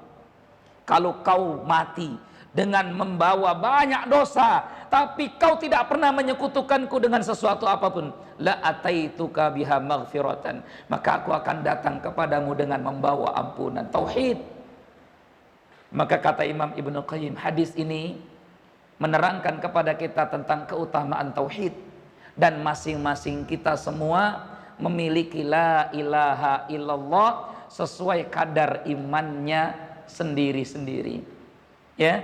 Kalau kau mati dengan membawa banyak dosa, tapi kau tidak pernah menyekutukanku dengan sesuatu apapun, la ataituka biha maghfiratan, maka aku akan datang kepadamu dengan membawa ampunan. Tauhid. Maka kata Imam Ibnu Qayyim, hadis ini menerangkan kepada kita tentang keutamaan tauhid, dan masing-masing kita semua memiliki la ilaha illallah sesuai kadar imannya sendiri-sendiri. Ya,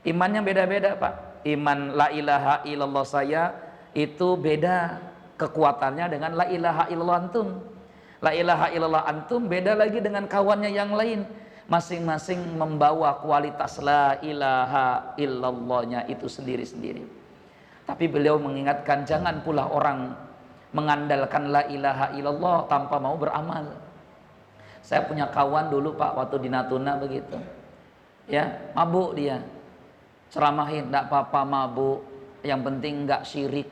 imannya beda-beda, Pak. Iman la ilaha illallah saya itu beda kekuatannya dengan la ilaha illallah antum. La ilaha illallah antum beda lagi dengan kawannya yang lain. Masing-masing membawa kualitas la ilaha illallahnya itu sendiri-sendiri. Tapi beliau mengingatkan, jangan pula orang mengandalkan la ilaha illallah tanpa mau beramal. Saya punya kawan dulu, Pak, waktu di Natuna begitu. Ya, mabuk dia. Ceramahin, enggak apa-apa mabuk, yang penting enggak syirik.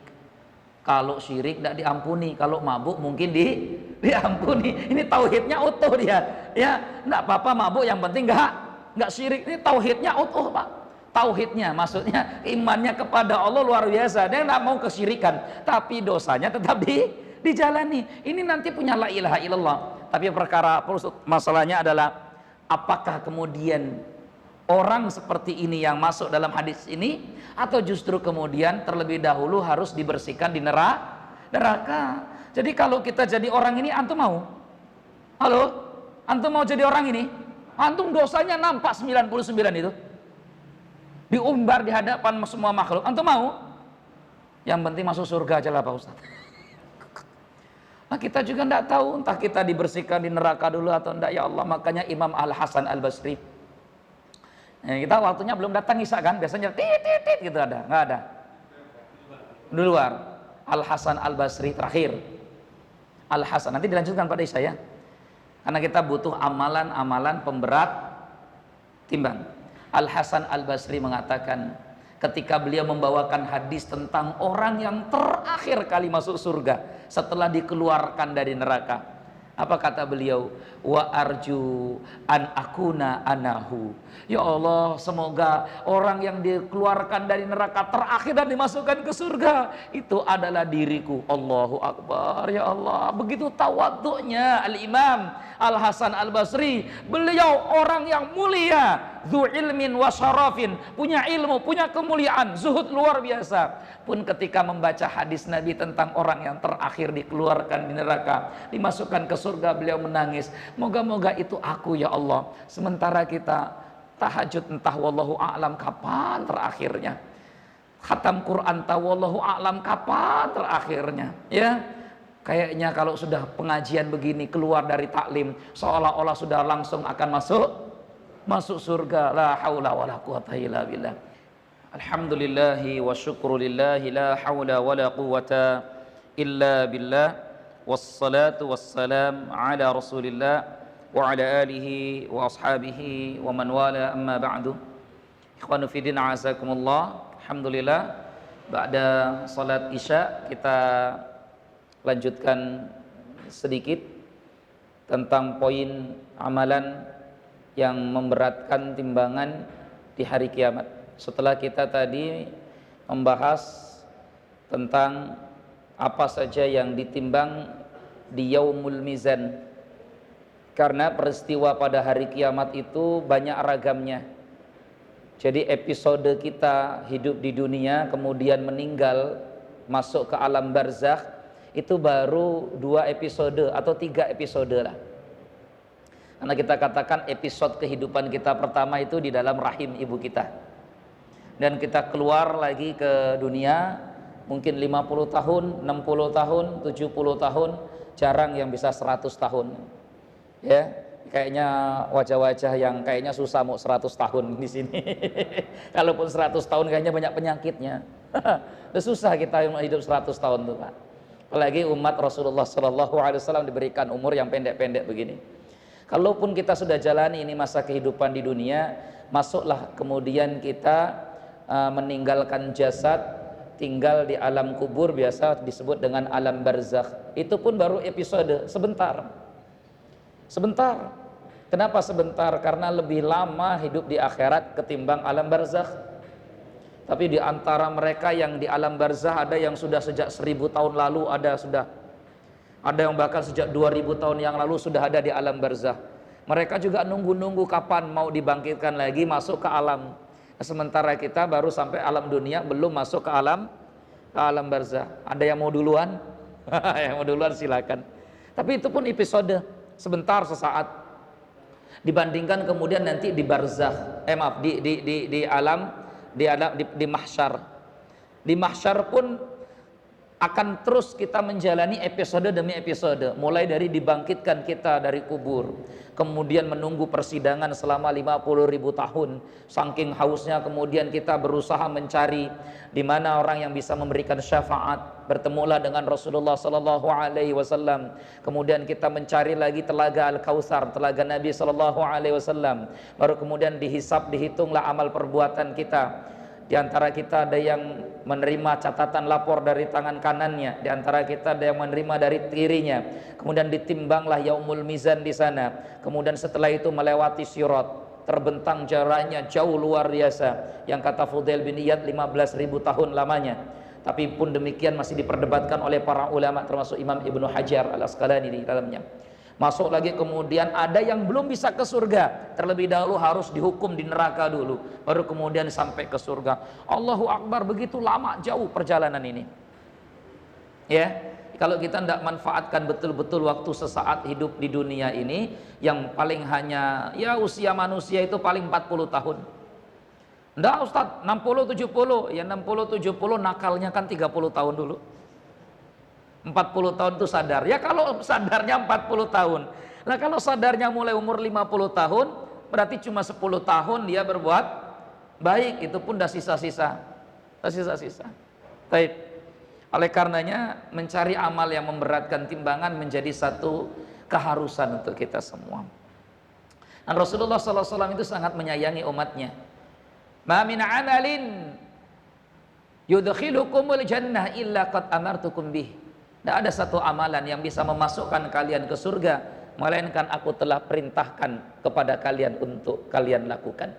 Kalau syirik enggak diampuni, kalau mabuk mungkin diampuni. Ini tauhidnya utuh dia. Ya, enggak apa-apa mabuk, yang penting enggak syirik. Ini tauhidnya utuh, Pak. Tauhidnya maksudnya imannya kepada Allah luar biasa. Dia enggak mau kesyirikan, tapi dosanya tetap dijalani. Ini nanti punya la ilaha illallah. Tapi perkara masalahnya adalah apakah kemudian orang seperti ini yang masuk dalam hadis ini, atau justru kemudian terlebih dahulu harus dibersihkan di neraka. Jadi kalau kita jadi orang ini, antum mau? Halo? Antum mau jadi orang ini? Antum dosanya nampak 99 itu. Diumbar di hadapan semua makhluk. Antum mau? Yang penting masuk surga aja lah, Pak Ustaz. Nah, kita juga tidak tahu entah kita dibersihkan di neraka dulu atau tidak, ya Allah. Makanya Imam Al-Hasan Al-Basri, kita waktunya belum datang isya kan, biasanya tit gitu ada, nggak ada. di luar. Al Hasan Al Basri terakhir. Al Hasan nanti dilanjutkan pada saya. Karena kita butuh amalan-amalan pemberat timbang. Al Hasan Al Basri mengatakan ketika beliau membawakan hadis tentang orang yang terakhir kali masuk surga setelah dikeluarkan dari neraka. Apa kata beliau? Wa arju an akuna anahu. Ya Allah, semoga orang yang dikeluarkan dari neraka terakhir dan dimasukkan ke surga itu adalah diriku. Allahu Akbar. Ya Allah, begitu tawadhu'nya Al-Imam Al Hasan Al Basri. Beliau orang yang mulia, dzu ilmin wa syarafin, punya ilmu, punya kemuliaan, zuhud luar biasa. Pun ketika membaca hadis Nabi tentang orang yang terakhir dikeluarkan di neraka, dimasukkan ke surga, beliau menangis. Moga-moga itu aku ya Allah. Sementara kita tahajud entah wallahu a'lam kapan terakhirnya. Khatam Quran entah wallahu a'lam kapan terakhirnya. Ya, kayaknya kalau sudah pengajian begini keluar dari taklim seolah-olah sudah langsung akan masuk surga. La haula wala quwata illa billah. Alhamdulillahi wa syukrulillahi la hawla wa la quwwata illa billah. Wassalatu wassalam ala rasulillah wa ala alihi wa ashabihi wa man wala amma ba'du. Ikhwanu fidin a'azakumullah. Alhamdulillah, ba'da salat isya kita lanjutkan sedikit tentang poin amalan yang memberatkan timbangan di hari kiamat. Setelah kita tadi membahas tentang apa saja yang ditimbang di yaumul mizan, karena peristiwa pada hari kiamat itu banyak ragamnya. Jadi episode kita hidup di dunia kemudian meninggal masuk ke alam barzakh itu baru 2 episode atau 3 episode lah. Karena kita katakan episode kehidupan kita pertama itu di dalam rahim ibu kita. Dan kita keluar lagi ke dunia mungkin 50 tahun, 60 tahun, 70 tahun, jarang yang bisa 100 tahun. Ya, kayaknya wajah-wajah yang kayaknya susah mau 100 tahun di sini. Kalaupun 100 tahun kayaknya banyak penyakitnya. Susah kita hidup 100 tahun tuh, Pak. Apalagi umat Rasulullah sallallahu alaihi wasallam diberikan umur yang pendek-pendek begini. Kalaupun kita sudah jalani ini masa kehidupan di dunia, masuklah kemudian kita meninggalkan jasad, tinggal di alam kubur, biasa disebut dengan alam barzakh. Itu pun baru episode sebentar. Kenapa sebentar? Karena lebih lama hidup di akhirat ketimbang alam barzakh. Tapi di antara mereka yang di alam barzakh ada yang sudah sejak 1000 tahun lalu, ada yang bahkan sejak 2000 tahun yang lalu sudah ada di alam barzakh. Mereka juga nunggu-nunggu kapan mau dibangkitkan lagi masuk ke alam. Sementara kita baru sampai alam dunia, belum masuk ke alam barzakh. Ada yang mau duluan? Yang mau duluan silakan. Tapi itu pun episode sebentar, sesaat. Dibandingkan kemudian nanti di barzakh, di mahsyar. Di mahsyar pun akan terus kita menjalani episode demi episode, mulai dari dibangkitkan kita dari kubur, kemudian menunggu persidangan selama 50.000 tahun. Saking hausnya kemudian kita berusaha mencari di mana orang yang bisa memberikan syafaat. Bertemulah dengan Rasulullah sallallahu alaihi wasallam. Kemudian kita mencari lagi telaga Al-Kautsar, telaga Nabi sallallahu alaihi wasallam. Baru kemudian dihisab, dihitunglah amal perbuatan kita. Di antara kita ada yang menerima catatan lapor dari tangan kanannya, di antara kita ada yang menerima dari kirinya. Kemudian ditimbanglah yaumul mizan di sana. Kemudian setelah itu melewati sirat, terbentang jaraknya jauh luar biasa. Yang kata Fudail bin Iyad 15.000 tahun lamanya. Tapi pun demikian masih diperdebatkan oleh para ulama, termasuk Imam Ibnu Hajar Al-Asqalani di dalamnya. Masuk lagi kemudian ada yang belum bisa ke surga, terlebih dahulu harus dihukum di neraka dulu, baru kemudian sampai ke surga. Allahu Akbar, begitu lama jauh perjalanan ini. Ya, kalau kita tidak manfaatkan betul-betul waktu sesaat hidup di dunia ini, yang paling hanya ya usia manusia itu paling 40 tahun. Enggak Ustaz, 60-70, ya 60-70 nakalnya kan 30 tahun dulu. 40 tahun itu sadar. Ya kalau sadarnya 40 tahun. Nah kalau sadarnya mulai umur 50 tahun, berarti cuma 10 tahun dia berbuat baik. Itu pun dah sisa-sisa. Baik. Oleh karenanya mencari amal yang memberatkan timbangan menjadi satu keharusan untuk kita semua. Dan Rasulullah SAW itu sangat menyayangi umatnya. Ma min amalin yudkhilukumul jannah illa qad amartukum bih. Tidak ada satu amalan yang bisa memasukkan kalian ke surga melainkan aku telah perintahkan kepada kalian untuk kalian lakukan.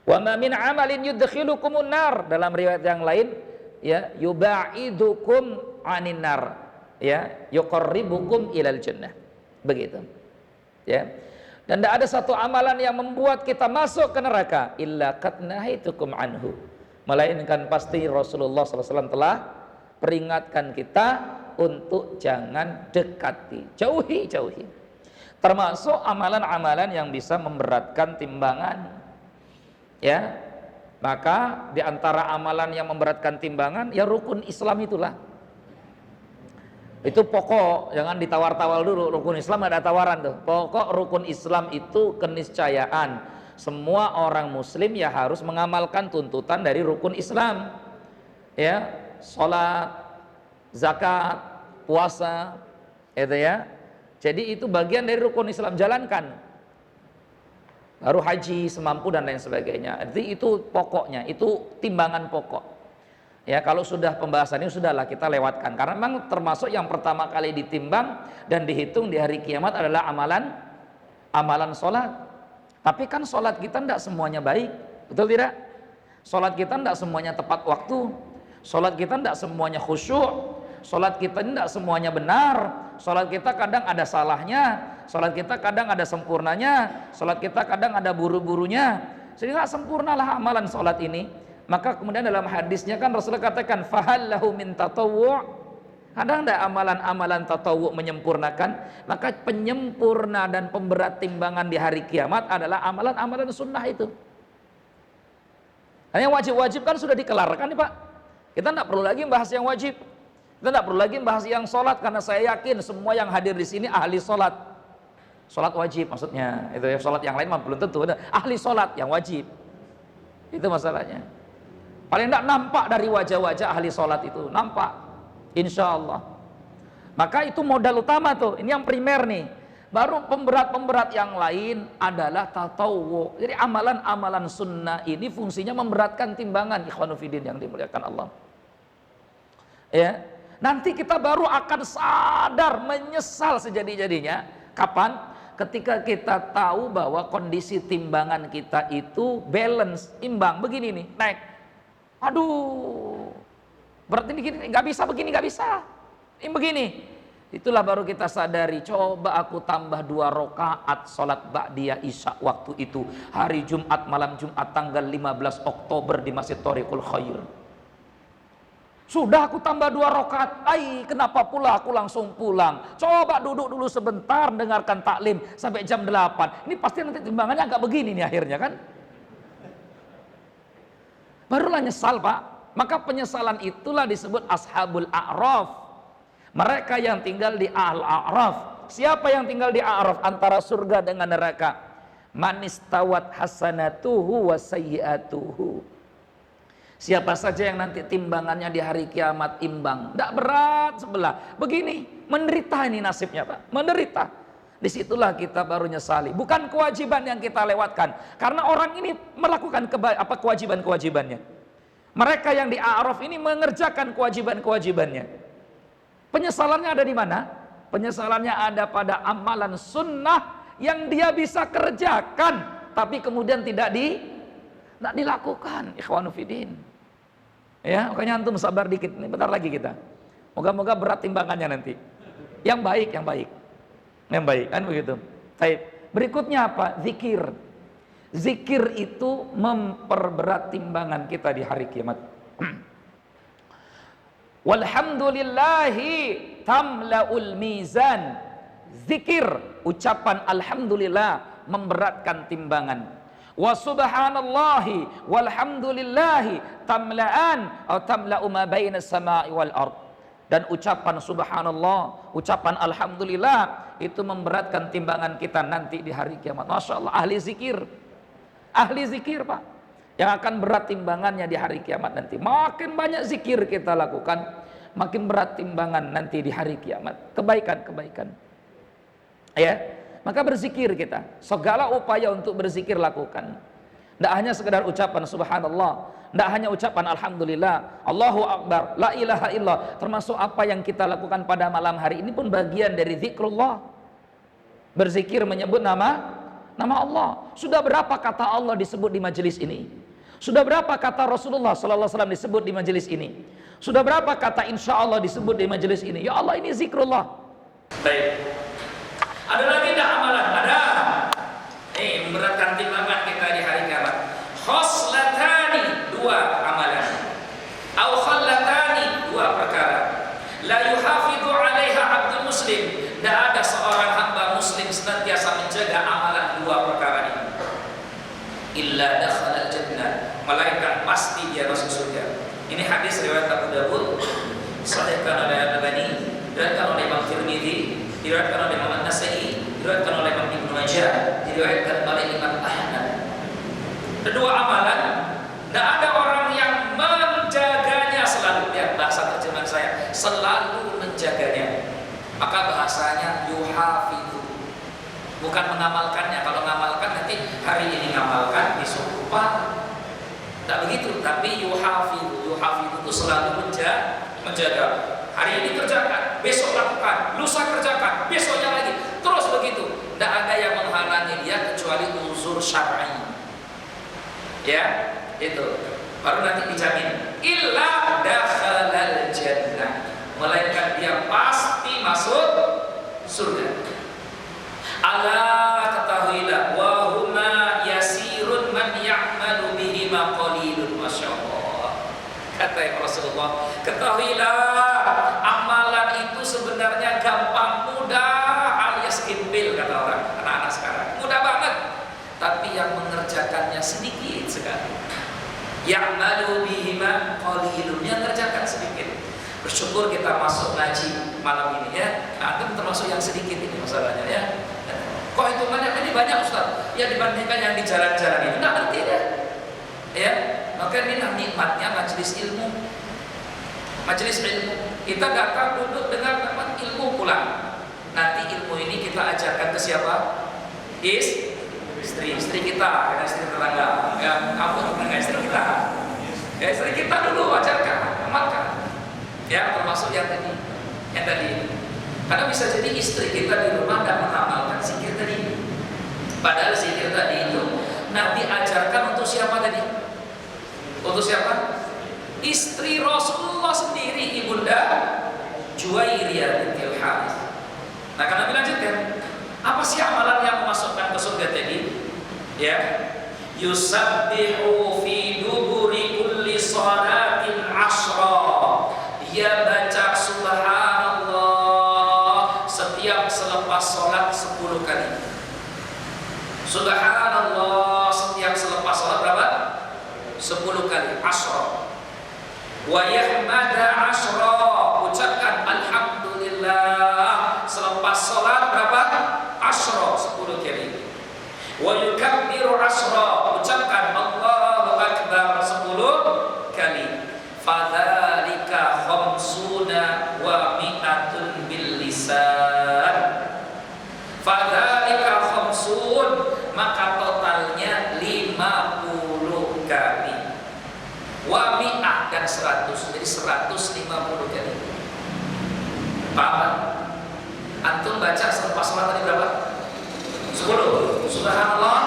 Wa ma min amalin yudkhilukumun nar, dalam riwayat yang lain ya, yubaidukum anin nar, ya, yuqarribukum ilal jannah. Begitu. Ya. Dan tidak ada satu amalan yang membuat kita masuk ke neraka illa qad nahaitukum anhu, melainkan pasti Rasulullah SAW telah peringatkan kita untuk jangan dekati, jauhi. Termasuk amalan-amalan yang bisa memberatkan timbangan. Ya, maka di antara amalan yang memberatkan timbangan ya rukun Islam itulah. Itu pokok, jangan ditawar-tawar dulu. Rukun Islam ada tawaran tuh. Pokok rukun Islam itu keniscayaan. Semua orang muslim ya harus mengamalkan tuntutan dari rukun Islam. Ya, salat, zakat, puasa, itu ya. Jadi itu bagian dari rukun Islam, jalankan. Baru haji semampu dan lain sebagainya. Jadi itu pokoknya, itu timbangan pokok. Ya, kalau sudah pembahasan ini sudahlah kita lewatkan, karena memang termasuk yang pertama kali ditimbang dan dihitung di hari kiamat adalah amalan sholat. Tapi kan sholat kita tidak semuanya baik, betul tidak? Sholat kita tidak semuanya tepat waktu, sholat kita tidak semuanya khusyuk, sholat kita tidak semuanya benar, sholat kita kadang ada salahnya, sholat kita kadang ada sempurnanya, sholat kita kadang ada buru-burunya, sehingga sempurnalah amalan sholat ini. Maka kemudian dalam hadisnya kan Rasulullah katakan fahal lahu min tatawwu', ada enggak amalan-amalan tatawwu' menyempurnakan? Maka penyempurna dan pemberat timbangan di hari kiamat adalah amalan-amalan sunnah itu. Nah, yang wajib-wajib kan sudah dikelarkan nih Pak. Kita enggak perlu lagi bahas yang wajib. Kita enggak perlu lagi bahas yang sholat, karena saya yakin semua yang hadir di sini ahli sholat. Sholat wajib maksudnya. Itu ya, sholat yang lain mah belum tentu. Ahli sholat yang wajib. Itu masalahnya. Paling tidak nampak dari wajah-wajah ahli sholat itu, nampak, insya Allah. Maka itu modal utama tuh, ini yang primer nih. Baru pemberat-pemberat yang lain adalah tatawwu. Jadi amalan-amalan sunnah ini fungsinya memberatkan timbangan, ikhwanu fiddin yang dimuliakan Allah. Ya, nanti kita baru akan sadar, menyesal sejadi-jadinya. Kapan? Ketika kita tahu bahwa kondisi timbangan kita itu balance, imbang, begini nih, naik. Aduh, berarti ini nggak bisa begini, nggak bisa. Ini begini. Itulah baru kita sadari, coba aku tambah 2 rakaat sholat ba'diyah isya waktu itu. Hari Jumat, malam Jumat tanggal 15 Oktober di Masjid Thoriqul Khair. Sudah aku tambah 2 rakaat. Kenapa pula aku langsung pulang? Coba duduk dulu sebentar, dengarkan taklim sampai jam 8. Ini pasti nanti timbangannya agak begini nih akhirnya kan. Barulah nyesal Pak. Maka penyesalan itulah disebut ashabul a'raf. Mereka yang tinggal di al-a'raf. Siapa yang tinggal di a'raf antara surga dengan neraka? Manistawat hasanatuhu wa sayyiatuhu. Siapa saja yang nanti timbangannya di hari kiamat imbang, tidak berat sebelah. Begini, menderita ini nasibnya Pak, menderita. Disitulah kita baru nyesali. Bukan kewajiban yang kita lewatkan, karena orang ini melakukan kewajiban-kewajibannya. Mereka yang di A'raf ini mengerjakan kewajiban-kewajibannya. Penyesalannya ada di mana? Penyesalannya ada pada amalan sunnah yang dia bisa kerjakan, tapi kemudian tidak dilakukan. Ikhwanu fiddin. Ya, makanya antum sabar dikit nih, bentar lagi kita. Moga-moga berat timbangannya nanti. Yang baik, yang baik. Yang baik, kan begitu. Baik. Berikutnya apa? Zikir. Zikir itu memperberat timbangan kita di hari kiamat. Walhamdulillahi tamla'ul mizan. Zikir, ucapan alhamdulillah memberatkan timbangan. Wa subhanallahi walhamdulillahi tamla'an atau tamla'u ma baina samai wal ard. Dan ucapan subhanallah, ucapan alhamdulillah itu memberatkan timbangan kita nanti di hari kiamat. Masya Allah, ahli zikir Pak, yang akan berat timbangannya di hari kiamat nanti. Makin banyak zikir kita lakukan, makin berat timbangan nanti di hari kiamat. Kebaikan-kebaikan. Ya, maka berzikir kita. Segala upaya untuk berzikir lakukan. Tidak hanya sekedar ucapan subhanallah, tidak hanya ucapan alhamdulillah, Allahu akbar, la ilaha illallah. Termasuk apa yang kita lakukan pada malam hari ini pun bagian dari zikrullah. Berzikir menyebut nama Allah. Sudah berapa kata Allah disebut di majelis ini? Sudah berapa kata Rasulullah sallallahu alaihi wasallam disebut di majelis ini? Sudah berapa kata insya Allah disebut di majelis ini? Ya Allah, ini zikrullah. Baik. Ada lagi tidak amalan? Ada. Memberatkan timbangan kita di hari kiamat. Khoslatani, dua amalan. Au khallatani, dua perkara. La yuhafidhu 'alaiha 'abdul muslim. Tidak ada seorang hamba muslim senantiasa menjaga amalan dua perkara ini. Illa dakhala al-jannah, malaikat pasti dia masuk surga. Ini hadis riwayat Abu Dawud, sahihkan oleh Al-Albani, diriwayatkan oleh Imam Tirmidzi, diriwayatkan oleh Imam An-Nasa'i, diriwayatkan oleh Imam Ibnu Majah, diriwayatkan oleh Imam Ahmad. Kedua amalan, tidak ada orang yang menjaganya selalu. Lihat bahasa terjemahan saya, selalu menjaganya. Maka bahasanya yuhafidhu, bukan mengamalkannya. Kalau mengamalkan nanti hari ini ngamalkan, besok lupa. Tidak begitu, tapi yuhafidhu itu selalu menjaga. Hari ini kerjakan, besok lakukan, lusa kerjakan, besoknya lagi, terus begitu. Tidak ada yang menghalangi dia kecuali uzur syar'i. Ya, itu baru nanti dijamin. Illa dakhalal jannah, melainkan dia pasti masuk surga. Ala ketahuilah, wa huma yasirun man ya'malu bihima qalilun. Masya Allah, kata Rasulullah, ketahuilah amalan itu sebenarnya gampang, mudah, alias impil kata orang, anak-anak sekarang, mudah banget. Tapi yang mengerjakannya sedikit sekali. Ya'malu bihima qalilun, yang mengerjakan sedikit. Bersyukur kita masuk ngaji malam ini ya. Nah, itu termasuk yang sedikit ini masalahnya ya. Kok itu banyak? Ini banyak Ustaz. Ya dibandingkan yang di jalan-jalan itu nggak ngerti ya. Ya, maka ini nikmatnya majelis ilmu. Majelis ilmu. Kita datang duduk dengan ilmu pulang. Nanti ilmu ini kita ajarkan ke siapa? Istri kita, istri tetangga. Ya, kamu dengan istri kita. Ya, istri kita dulu ajarkan, amalkan. Ya, termasuk yang tadi. Karena bisa jadi istri kita di rumah tidak mengamalkan zikir tadi. Padahal zikir tadi itu Nabi ajarkan untuk siapa tadi? Untuk siapa? Istri Rasulullah sendiri, Ibunda Juwairiyah bintil Harits. Nah, karena Nabi lanjutkan, apa sih amalan yang memasukkan ke surga tadi? Ya, yusabbihu fi duburi kulli salatin 10. Dia baca subhanallah setiap selepas sholat 10 kali. Subhanallah setiap selepas sholat berapa? 10 kali. 10. Wa yahmada 10. Ucapkan alhamdulillah selepas sholat berapa? 10 kali. Wa yukabbiru 10. Ucapkan Allahu akbar 10 kali. Fadzalika khamsuna wa mi'atun bil lisan. Fadzalika khamsun, maka totalnya 50 kali. Wa mi'ah dan 100, jadi 150 kali. Paham? Antum baca selepas sholat tadi berapa? 10. Subhanallah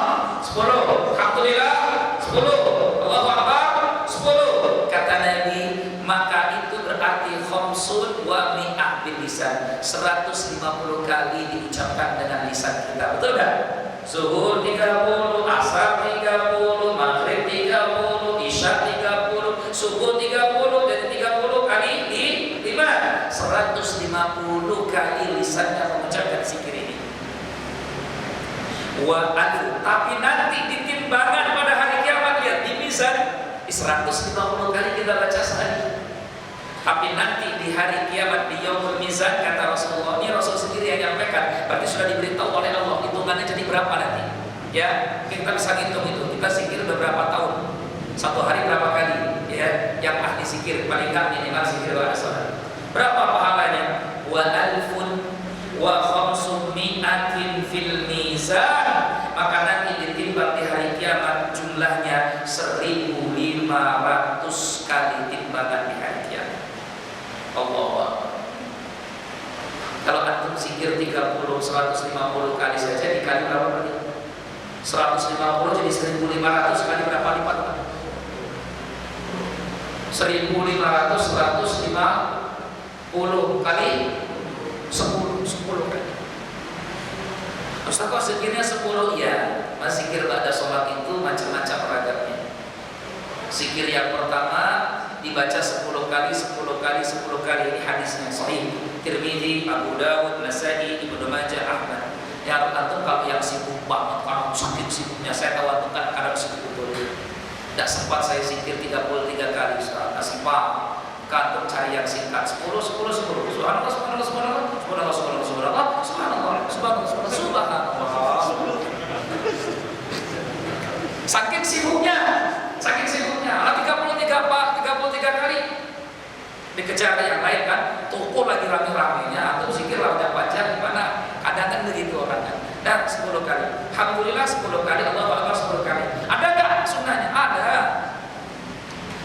10. Alhamdulillah 10. Allahu akbar 10. Kata Nabi, maka itu berarti khamsun wa mi'ah bil lisan. 150 kali diucapkan dengan lisan kita. Betul enggak? Zuhur 30, asar 30, maghrib 30, isya 30, subuh 30, dan 30 kali di 5. 150 kali lisannya mengucapkan zikir ini. Tapi nanti di timbangan pada hari kiamat, lihat di mizan 150 kali kita baca sehari. Tapi nanti di hari kiamat, di yaumul mizan, kata Rasulullah, ini Rasul sendiri yang menyampaikan, berarti sudah diberitahu oleh Allah hitungannya jadi berapa nanti. Ya, kita bisa hitung itu. Kita zikir beberapa tahun, satu hari berapa kali, ya. Yang ahli zikir paling nggak minimal zikir wa salat. Berapa pahalanya? Wa alfun wa khamsumi'atin fil mizan. Maka nanti ditimbang di hari kiamat jumlahnya 1.500 kali timbangan di hari kiamat. Allah. Kalau antum zikir 30, 150 kali saja dikali berapa kali? 150 jadi 1.500 kali berapa lipat? 1.500 150 kali 10 kali. Ustaz kok zikirnya 10? Ya, mas zikir pada sholat itu macam-macam ragamnya. Zikir yang pertama dibaca 10 kali 10 kali 10 kali. Ini hadisnya sahih. Tirmidzi, Abu Dawud, Nasai, Ibnu Majah, Ahmad. Ya antum kalau yang sibuk banget, kalau sakit sibuknya, saya tahu antum kan kadang sibuk betul. Tidak sempat saya zikir 33 kali, tidak sempat. Kantum cari yang singkat 10 10 10. Subhanallah subhanallah subhanallah subhanallah subhanallah subhanallah subhanallah subhanallah subhanallah. Saking sibuknya. 33 kali. Dikejar yang lain kan, toko lagi rame-ramenya, atau zikir lawannya panjang gimana? Kadang kan begitu orang kan. Dan 10 kali. Alhamdulillah 10 kali, Allahu Akbar 10 kali. Ada enggak sunnahnya? Ada.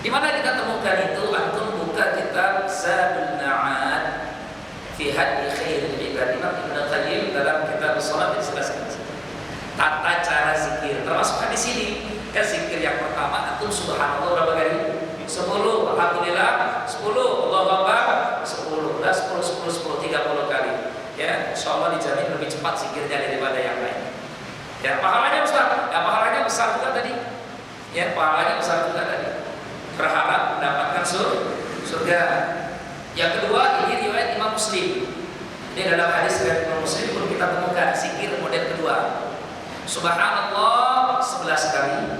Di mana kita temukan itu? Antum buka kitab Zadul Ma'ad fi Hadi Khairil Ibad. Imam Ibnu Qayyim dalam kitab Shalah dijelaskan tata cara zikir. Termasuk di sini. Ya zikir yang pertama antum subhanallah berapa kali? 10, alhamdulillah 10, Allahu Akbar 10, 10, 30 kali. Ya, insyaallah dijamin lebih cepat zikirnya daripada yang lain. Ya, pahalanya Ustaz. Ya, pahalanya besar juga tadi. Ya, pahalanya besar juga tadi. Berharap mendapatkan surga. Yang kedua, ini riwayat Imam Muslim. Ini dalam hadis riwayat Imam Muslim pun kita temukan zikir model kedua. Subhanallah 11 kali.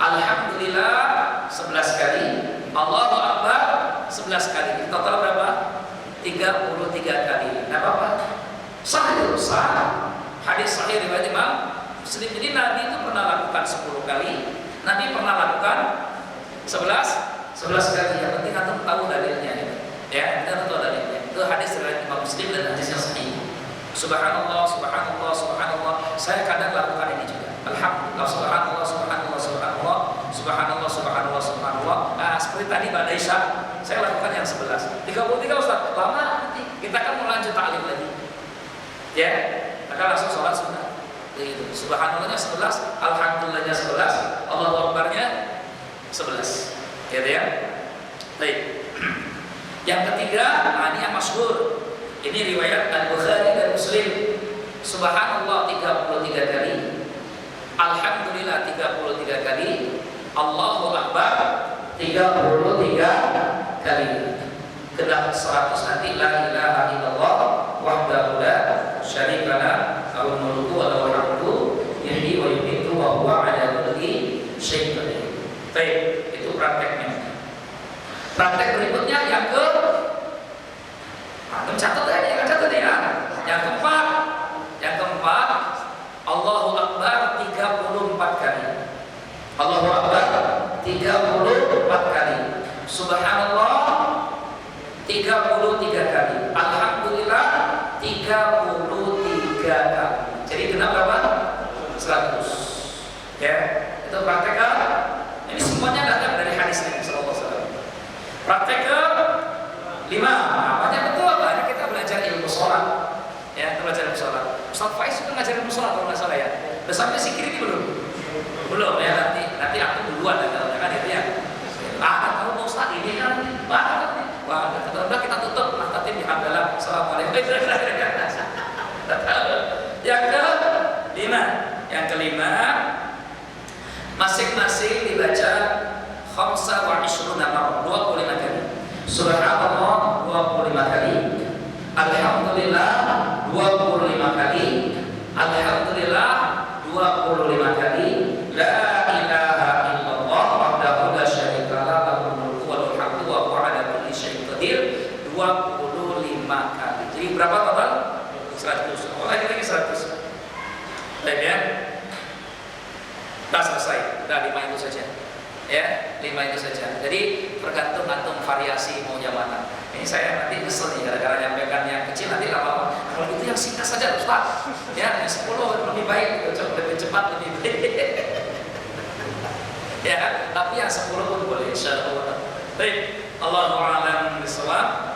Alhamdulillah 11 kali. Allahu Akbar 11 kali. Total berapa? 33 kali. Nah, apa? Sahih, sah. Hadis sahih riwayat Imam Muslim. Jadi Nabi itu pernah lakukan 10 kali. Nabi pernah lakukan 11 kali. Yang penting antum tahu dalilnya. Ya, kita tahu dalilnya. Itu hadis riwayat Imam Muslim dan hadis yang sahih. Subhanallah, subhanallah, subhanallah. Saya kadang lakukan ini juga. Alhamdulillah, subhanallah, subhanallah, subhanallah, subhanallah, subhanallah, subhanallah. Nah, seperti tadi Mbak Daisha, saya lakukan yang 11. 33 Ustaz, lama nanti. Kita kan mau lanjut ta'lim lagi. Ya, maka langsung sholat sunnah. Begitu. Subhanallahnya 11, alhamdulillahnya 11, Allahu Akbarnya 11. Gitu ya. Baik. Yang ketiga, ini yang masyhur. Ini riwayat Al-Bukhari dan Muslim. Subhanallah 33 kali. Alhamdulillah 33 kali. Allahu Akbar 33 kali. Genap 100 nanti la ilaha illallah wahdahu la syarika lah lahul mulku wa lahul hamdu yuhyi wa yumiitu wa huwa ala kulli syai'in qadir. Baik, itu prakteknya. Praktek berikutnya yang ke catat ya, Yang keempat, Allahu Akbar 34 kali. Allahu Akbar 34 kali. Subhanallah 33 kali. Alhamdulillah 33 kali. Jadi genap berapa? 100. Ya, itu praktek ke. Ini semuanya datang dari hadis Nabi sallallahu alaihi wasallam. Praktek ke 5. Namanya betul tadi kita belajar ilmu sholat. Ya, kita belajar ilmu sholat. Ustaz Faiz juga ngajar ilmu sholat kalau nggak salah ya. Udah sampai zikir ini belum? Belum ya, nanti aku duluan kan itu ya. Kamu mau Ustaz ini kan banget nih. Wah, udah kita tutup. Nanti bihamdallah. Assalamualaikum. Yang kelima, masing-masing dibaca khamsa wa ishruna marrah, 25 kali. Subhanallah 25 kali. Alhamdulillah 25 kali. Alhamdulillah 25 kali. La ilaha illallah wahdahu la syarika lah lahul mulku wa lahul hamdu wa huwa ala kulli syai'in qadir 25 kali. Jadi berapa total? 100. Oh, lagi 100. Baik ya. Sudah selesai. Sudah 5 itu saja. Ya, 5 itu saja. Jadi tergantung antum variasi maunya mana. Ini saya nanti kesel nih gara-gara nyampaikan yang kecil, nanti lama-lama kalau itu yang singkat saja Ustaz. Ya, yang 10 lebih baik, lebih cepat, lebih baik. Ya, tapi yang 10 pun boleh insyaallah. Baik, Allahu a'lam bishawab.